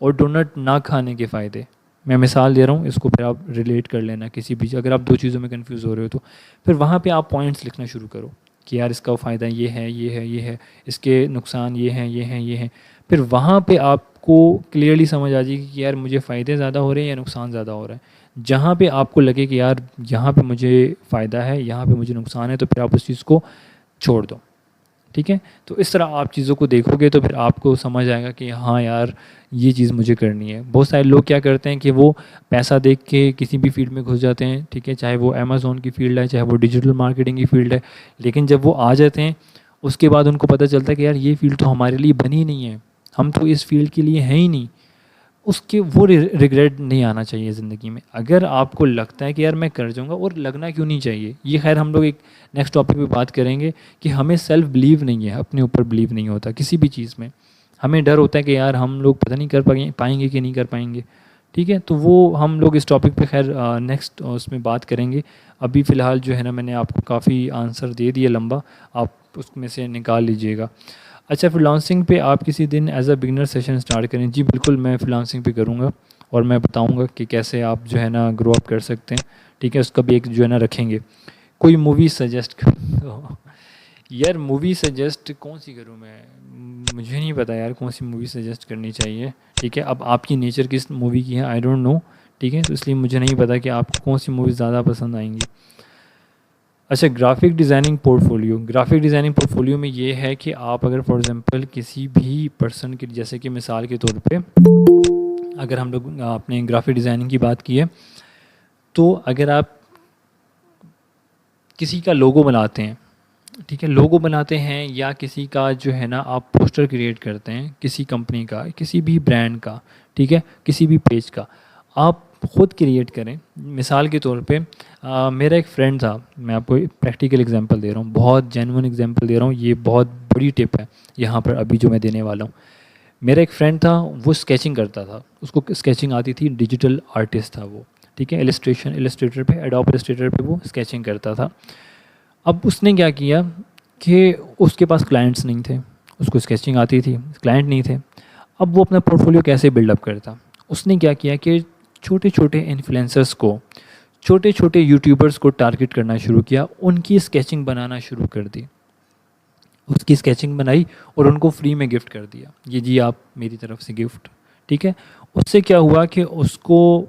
S1: और डोनट ना खाने के फ़ायदे। मैं मिसाल दे रहा हूँ, इसको फिर आप रिलेट कर लेना किसी भी, अगर आप दो चीज़ों में कंफ्यूज हो रहे हो तो फिर वहाँ पे आप पॉइंट्स लिखना शुरू करो कि यार इसका फ़ायदा ये है, ये है, ये है, इसके नुकसान ये हैं, ये हैं, ये हैं। फिर वहाँ पे आपको क्लियरली समझ आ जाएगी कि यार मुझे फ़ायदे ज़्यादा हो रहे हैं या नुकसान ज़्यादा हो रहा है। जहाँ पे आपको लगे कि यार यहाँ पे मुझे फ़ायदा है, यहाँ पे मुझे नुकसान है, तो फिर आप उस चीज़ को छोड़ दो। ठीक है, तो इस तरह आप चीज़ों को देखोगे तो फिर आपको समझ आएगा कि हाँ यार ये चीज़ मुझे करनी है। बहुत सारे लोग क्या करते हैं कि वो पैसा देख के किसी भी फील्ड में घुस जाते हैं, ठीक है, चाहे वो अमेज़ोन की फील्ड है, चाहे वो डिजिटल मार्केटिंग की फील्ड है, लेकिन जब वो आ जाते हैं उसके बाद उनको पता चलता है कि यार ये फील्ड तो हमारे लिए बनी ही नहीं है, हम तो इस फील्ड के लिए हैं ही नहीं। उसके वो रिग्रेट नहीं आना चाहिए ज़िंदगी में। अगर आपको लगता है कि यार मैं कर जाऊँगा, और लगना क्यों नहीं चाहिए, ये खैर हम लोग एक नेक्स्ट टॉपिक पे बात करेंगे कि हमें सेल्फ बिलीव नहीं है, अपने ऊपर बिलीव नहीं होता किसी भी चीज़ में। हमें डर होता है कि यार हम लोग पता नहीं कर पाएंगे कि नहीं कर पाएंगे। ठीक है, तो वो हम लोग इस टॉपिक पे खैर नेक्स्ट उसमें बात करेंगे। अभी फ़िलहाल जो है ना, मैंने आपको काफ़ी आंसर दे दिया लंबा, आप उसमें से निकाल लीजिएगा। अच्छा, फ्रीलांसिंग पे आप किसी दिन as a beginner session start करें। जी बिल्कुल, मैं फ्रीलांसिंग पे करूँगा और मैं बताऊँगा कि कैसे आप जो है ना ग्रो अप कर सकते हैं। ठीक है, उसका भी एक जो है ना रखेंगे। कोई मूवी सजेस्ट कर दो। यार मूवी सजेस्ट कौन सी करूँ मैं, मुझे नहीं पता यार कौन सी मूवी सजेस्ट करनी चाहिए। ठीक है, अब आपकी नेचर किस मूवी की है आई डोंट नो। ठीक है, तो इसलिए मुझे नहीं पता कि आपको कौन सी मूवी ज़्यादा पसंद आएंगी। अच्छा, graphic designing portfolio. Graphic designing portfolio में ये है कि आप अगर फॉर एग्जांपल किसी भी पर्सन की, जैसे कि मिसाल के तौर पे अगर हम लोग अपने ग्राफिक डिज़ाइनिंग की बात की है, तो अगर आप किसी का लोगो बनाते हैं, ठीक है, लोगो बनाते हैं, या किसी का जो है ना आप पोस्टर क्रिएट करते हैं किसी कंपनी का, किसी भी ब्रांड का, ठीक है, किसी भी पेज का, आप खुद क्रिएट करें। मिसाल के तौर पे मेरा एक फ्रेंड था, मैं आपको प्रैक्टिकल एग्जांपल दे रहा हूँ, बहुत जेन्युइन एग्जांपल दे रहा हूँ, ये बहुत बड़ी टिप है यहाँ पर अभी जो मैं देने वाला हूँ। मेरा एक फ्रेंड था, वो स्केचिंग करता था, उसको स्केचिंग आती थी, डिजिटल आर्टिस्ट था वो। ठीक है, इलस्ट्रेटर पे, एडोब इलस्ट्रेटर पे वो स्केचिंग करता था। अब उसने क्या किया कि उसके पास क्लाइंट्स नहीं थे, उसको स्केचिंग आती थी, क्लाइंट नहीं थे। अब वो अपना पोर्टफोलियो कैसे बिल्डअप करता, उसने क्या किया कि छोटे छोटे इन्फ्लुएंसर्स को, छोटे छोटे यूट्यूबर्स को टारगेट करना शुरू किया, उनकी स्केचिंग बनाना शुरू कर दी, उसकी स्केचिंग बनाई और उनको फ्री में गिफ्ट कर दिया, ये जी आप मेरी तरफ से गिफ्ट। ठीक है, उससे क्या हुआ कि उसको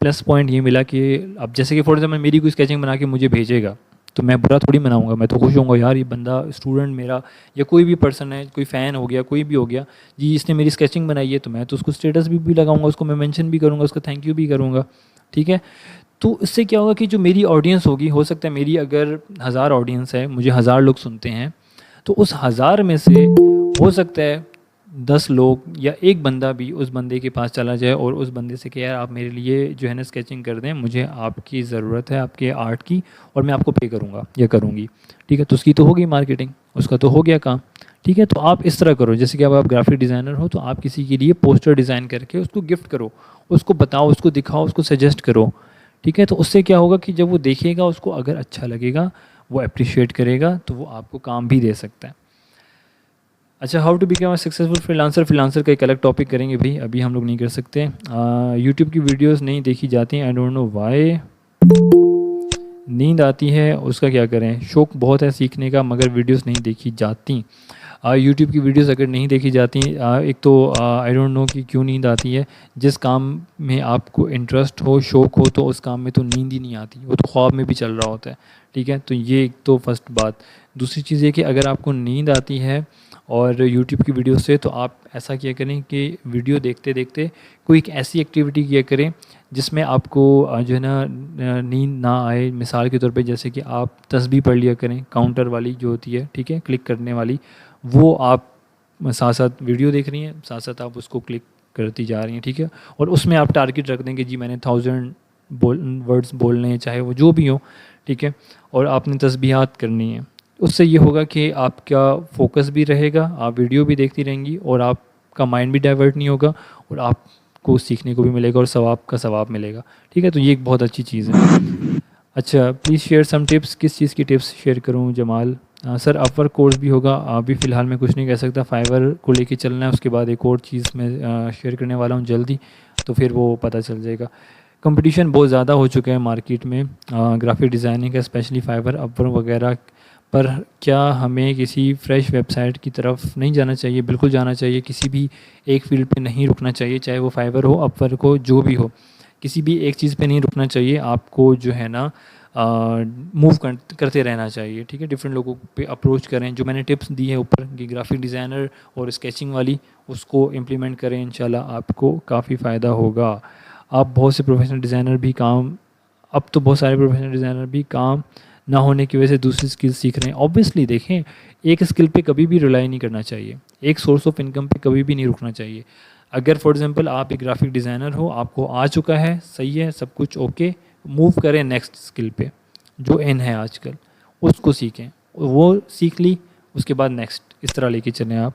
S1: प्लस पॉइंट ये मिला कि अब जैसे कि फॉर एग्जाम्पल मेरी कोई स्केचिंग बना के मुझे भेजेगा, तो मैं बुरा थोड़ी मनाऊंगा, मैं तो खुश होऊंगा, यार ये बंदा स्टूडेंट मेरा या कोई भी पर्सन है, कोई फ़ैन हो गया, कोई भी हो गया जी, इसने मेरी स्केचिंग बनाई है, तो मैं तो उसको स्टेटस भी लगाऊंगा, उसको मैं मेंशन भी करूँगा, उसका थैंक यू भी करूँगा। ठीक है, तो इससे क्या होगा कि जो मेरी ऑडियंस होगी, हो सकता है मेरी अगर 1000 ऑडियंस है, मुझे 1000 लोग सुनते हैं, तो उस 1000 में से हो सकता है 10 लोग या एक बंदा भी उस बंदे के पास चला जाए और उस बंदे से कि यार आप मेरे लिए जो है ना स्केचिंग कर दें, मुझे आपकी ज़रूरत है आपके आर्ट की, और मैं आपको पे करूँगा या करूँगी। ठीक है, तो उसकी तो होगी मार्केटिंग, उसका तो हो गया काम। ठीक है, तो आप इस तरह करो, जैसे कि अब आप ग्राफिक डिज़ाइनर हो तो आप किसी के लिए पोस्टर डिज़ाइन करके उसको गिफ्ट करो, उसको बताओ, उसको दिखाओ, उसको सजेस्ट करो। ठीक है, तो उससे क्या होगा कि जब वो देखेगा, उसको अगर अच्छा लगेगा, वो अप्रिशिएट करेगा, तो वो आपको काम भी दे सकता है। अच्छा, how to become a successful freelancer. Freelancer का एक अलग टॉपिक करेंगे भाई, अभी हम लोग नहीं कर सकते। यूट्यूब की वीडियोस नहीं देखी जाती, आई डोंट नो वाई। नींद आती है, उसका क्या करें, शौक बहुत है सीखने का मगर वीडियोस नहीं देखी जाती। यूट्यूब की वीडियोस अगर नहीं देखी जाती, एक तो आई डोंट नो कि क्यों नींद आती है। जिस काम में आपको इंटरेस्ट हो, शौक हो, तो उस काम में तो नींद ही नहीं आती, वो तो ख्वाब में भी चल रहा होता है। ठीक है, तो ये एक तो फर्स्ट बात। दूसरी चीज़ ये कि अगर आपको नींद आती है और यूट्यूब की वीडियो से, तो आप ऐसा किया करें कि वीडियो देखते देखते कोई एक ऐसी एक्टिविटी किया करें जिसमें आपको जो है ना नींद ना आए। मिसाल के तौर पे जैसे कि आप तस्बीह पढ़ लिया करें, काउंटर वाली जो होती है, ठीक है, क्लिक करने वाली, वो आप साथ साथ वीडियो देख रही हैं, साथ साथ आप उसको क्लिक करती जा रही हैं, ठीक है। और उसमें आप टारगेट रख दें कि जी मैंने 1000 वर्ड्स बोलने हैं, चाहे वो जो भी हो, ठीक है। और आपने तस्बीहात करनी है। उससे ये होगा कि आपका फोकस भी रहेगा, आप वीडियो भी देखती रहेंगी और आपका माइंड भी डाइवर्ट नहीं होगा और आपको सीखने को भी मिलेगा और सवाब का सवाब मिलेगा, ठीक है। तो ये एक बहुत अच्छी चीज़ है। अच्छा, प्लीज़ शेयर सम टिप्स। किस चीज़ की टिप्स शेयर करूँ जमाल? सर अपवर्क कोर्स भी होगा। अभी फ़िलहाल मैं कुछ नहीं कह सकता, फाइवर को लेके चलना है, उसके बाद एक और चीज़ मैं शेयर करने वाला हूँ जल्दी, तो फिर वो पता चल जाएगा। कंपटीशन बहुत ज़्यादा हो चुका है मार्केट में ग्राफिक डिज़ाइनिंग का, स्पेशली फाइवर अपवर्क वगैरह पर। क्या हमें किसी फ्रेश वेबसाइट की तरफ नहीं जाना चाहिए? बिल्कुल जाना चाहिए। किसी भी एक फील्ड पे नहीं रुकना चाहिए, चाहे वो फाइवर हो, अपवर्क हो, जो भी हो, किसी भी एक चीज़ पे नहीं रुकना चाहिए। आपको जो है ना मूव करते रहना चाहिए, ठीक है। डिफरेंट लोगों पे अप्रोच करें, जो मैंने टिप्स दी है ऊपर कि ग्राफिक डिज़ाइनर और स्केचिंग वाली, उसको इम्प्लीमेंट करें, इंशाल्लाह आपको काफ़ी फ़ायदा होगा। आप बहुत से प्रोफेशनल डिज़ाइनर भी काम अब तो बहुत सारे प्रोफेशनल डिज़ाइनर भी काम ना होने की वजह से दूसरी स्किल सीख रहे हैं। ऑब्वियसली देखें, एक स्किल पे कभी भी रिलाई नहीं करना चाहिए, एक सोर्स ऑफ इनकम पे कभी भी नहीं रुकना चाहिए। अगर फॉर एग्जांपल आप एक ग्राफिक डिज़ाइनर हो, आपको आ चुका है, सही है, सब कुछ ओके, मूव करें नेक्स्ट स्किल पे, जो इन है आजकल, उसको सीखें। वो सीख ली, उसके बाद नेक्स्ट, इस तरह लेके चलें आप।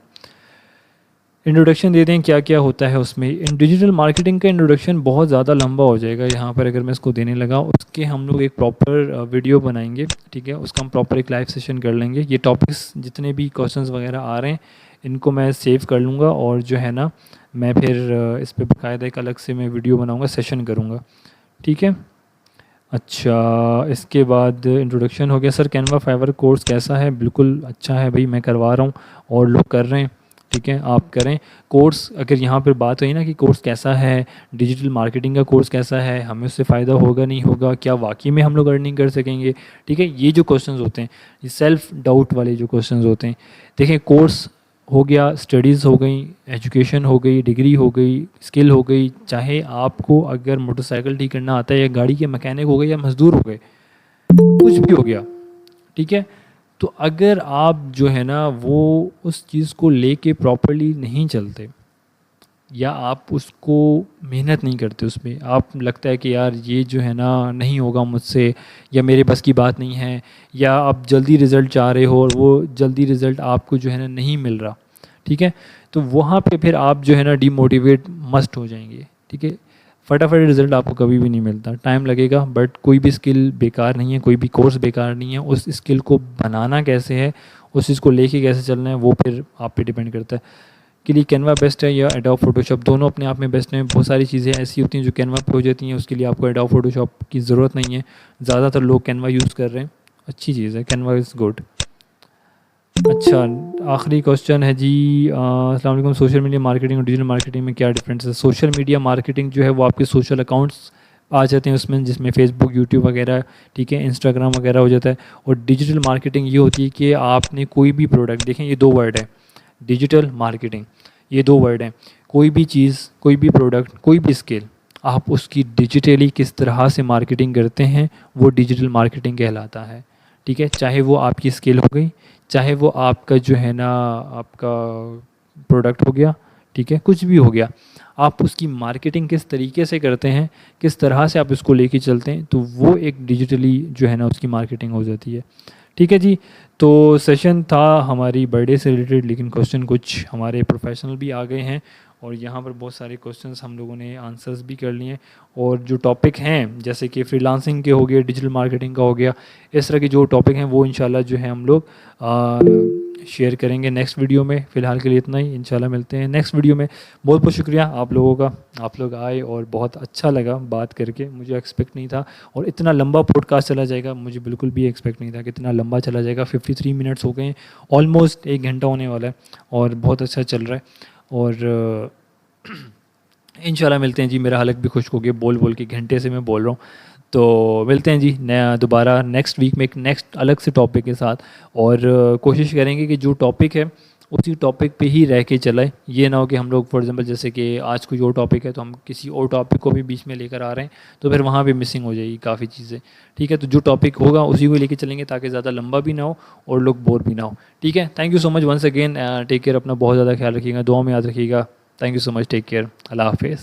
S1: इंट्रोडक्शन दे दें क्या क्या होता है उसमें। इन डिजिटल मार्केटिंग का इंट्रोडक्शन बहुत ज़्यादा लंबा हो जाएगा यहाँ पर, अगर मैं इसको देने लगा। उसके हम लोग एक प्रॉपर वीडियो बनाएंगे, ठीक है, उसका हम प्रॉपर एक लाइव सेशन कर लेंगे। ये टॉपिक्स जितने भी क्वेश्चंस वगैरह आ रहे हैं, इनको मैं सेव कर लूँगा और जो है ना, मैं फिर इस पर बाकायदा एक अलग से मैं वीडियो बनाऊँगा, सेशन करूँगा, ठीक है। अच्छा, इसके बाद इंट्रोडक्शन हो गया। सर कैनवा फाइवर कोर्स कैसा है? बिल्कुल अच्छा है भाई, मैं करवा रहा हूँ और लोग कर रहे हैं, ठीक है, आप करें कोर्स। अगर यहाँ पर बात हुई ना कि कोर्स कैसा है, डिजिटल मार्केटिंग का कोर्स कैसा है, हमें उससे फ़ायदा होगा नहीं होगा, क्या वाकई में हम लोग अर्निंग कर सकेंगे, ठीक है, ये जो क्वेश्चंस होते हैं, ये सेल्फ डाउट वाले जो क्वेश्चंस होते हैं, देखें, कोर्स हो गया, स्टडीज़ हो गई, एजुकेशन हो गई, डिग्री हो गई, स्किल हो गई, चाहे आपको अगर मोटरसाइकिल ठीक करना आता है, या गाड़ी के मैकेनिक हो गए, या मज़दूर हो गए, कुछ भी हो गया, ठीक है। तो अगर आप जो है ना वो उस चीज़ को लेके प्रॉपरली नहीं चलते, या आप उसको मेहनत नहीं करते, उसमें आप लगता है कि यार ये जो है ना नहीं होगा मुझसे, या मेरे बस की बात नहीं है, या आप जल्दी रिज़ल्ट चाह रहे हो और वो जल्दी रिज़ल्ट आपको जो है ना नहीं मिल रहा, ठीक है, तो वहाँ पे फिर आप जो है ना डीमोटिवेट मस्ट हो जाएंगे, ठीक है। फटाफट रिज़ल्ट आपको कभी भी नहीं मिलता, टाइम लगेगा, बट कोई भी स्किल बेकार नहीं है, कोई भी कोर्स बेकार नहीं है। उस स्किल को बनाना कैसे है, उस चीज़ को लेके कैसे चलना है, वो फिर आप पे डिपेंड करता है। के लिए कैनवा बेस्ट है या एडोब फोटोशॉप? दोनों अपने आप में बेस्ट हैं। बहुत सारी चीज़ें ऐसी होती हैं जो कैनवा पे हो जाती हैं, उसके लिए आपको एडोब फोटोशॉप की ज़रूरत नहीं है। ज़्यादातर लोग कैनवा यूज़ कर रहे हैं, अच्छी चीज़ है, कैनवा इज़ गुड। अच्छा, आखिरी क्वेश्चन है जी, अस्सलाम वालेकुम, सोशल मीडिया मार्केटिंग और डिजिटल मार्केटिंग में क्या डिफरेंस है? सोशल मीडिया मार्केटिंग जो है वो आपके सोशल अकाउंट्स आ जाते हैं उसमें, जिसमें फेसबुक, यूट्यूब वगैरह, ठीक है, इंस्टाग्राम वगैरह हो जाता है। और डिजिटल मार्केटिंग ये होती है कि आपने कोई भी प्रोडक्ट, देखें ये दो वर्ड है, डिजिटल मार्केटिंग, ये दो वर्ड हैं। कोई भी चीज़, कोई भी प्रोडक्ट, कोई भी स्किल, आप उसकी डिजिटली किस तरह से मार्केटिंग करते हैं, वो डिजिटल मार्केटिंग कहलाता है, ठीक है। चाहे वो आपकी स्किल हो गई, चाहे वो आपका जो है ना आपका प्रोडक्ट हो गया, ठीक है, कुछ भी हो गया, आप उसकी मार्केटिंग किस तरीके से करते हैं, किस तरह से आप इसको लेके चलते हैं, तो वो एक डिजिटली जो है ना उसकी मार्केटिंग हो जाती है, ठीक है जी। तो सेशन था हमारी बर्थडे से रिलेटेड, लेकिन क्वेश्चन कुछ हमारे प्रोफेशनल भी आ गए हैं, और यहाँ पर बहुत सारे क्वेश्चंस हम लोगों ने आंसर्स भी कर लिए। और जो टॉपिक हैं, जैसे कि फ्रीलांसिंग के हो गए, डिजिटल मार्केटिंग का हो गया, इस तरह के जो टॉपिक हैं वो इंशाल्लाह जो है हम लोग शेयर करेंगे नेक्स्ट वीडियो में। फ़िलहाल के लिए इतना ही, इंशाल्लाह मिलते हैं नेक्स्ट वीडियो में। बहुत बहुत शुक्रिया आप लोगों का, आप लोग आए और बहुत अच्छा लगा बात करके, मुझे एक्सपेक्ट नहीं था। और इतना लंबा पॉडकास्ट चला जाएगा, मुझे बिल्कुल भी एक्सपेक्ट नहीं था कि इतना लंबा चला जाएगा। 53 मिनट्स हो गए हैं, ऑलमोस्ट 1 घंटा होने वाला है, और बहुत अच्छा चल रहा है। और इंशाल्लाह मिलते हैं जी। मेरा हलक भी खुश्क हो गया, बोल बोल के घंटे से मैं बोल रहा हूँ। तो मिलते हैं जी नया दोबारा नेक्स्ट वीक में एक नेक्स्ट अलग से टॉपिक के साथ। और कोशिश करेंगे कि जो टॉपिक है उसी टॉपिक पे ही रह के चलाएं। ये ना हो कि हम लोग फॉर एग्जांपल जैसे कि आज कोई और टॉपिक है तो हम किसी और टॉपिक को भी बीच में लेकर आ रहे हैं, तो फिर वहाँ पे मिसिंग हो जाएगी काफ़ी चीज़ें, ठीक है। तो जो टॉपिक होगा उसी को लेके चलेंगे, ताकि ज़्यादा लंबा भी ना हो और लोग बोर भी ना हो, ठीक है। Thank you so much once again, take care, अपना बहुत ज़्यादा ख्याल रखिएगा, दुआ में याद रखिएगा। Thank you so much, take care, अल्लाह हाफिज़।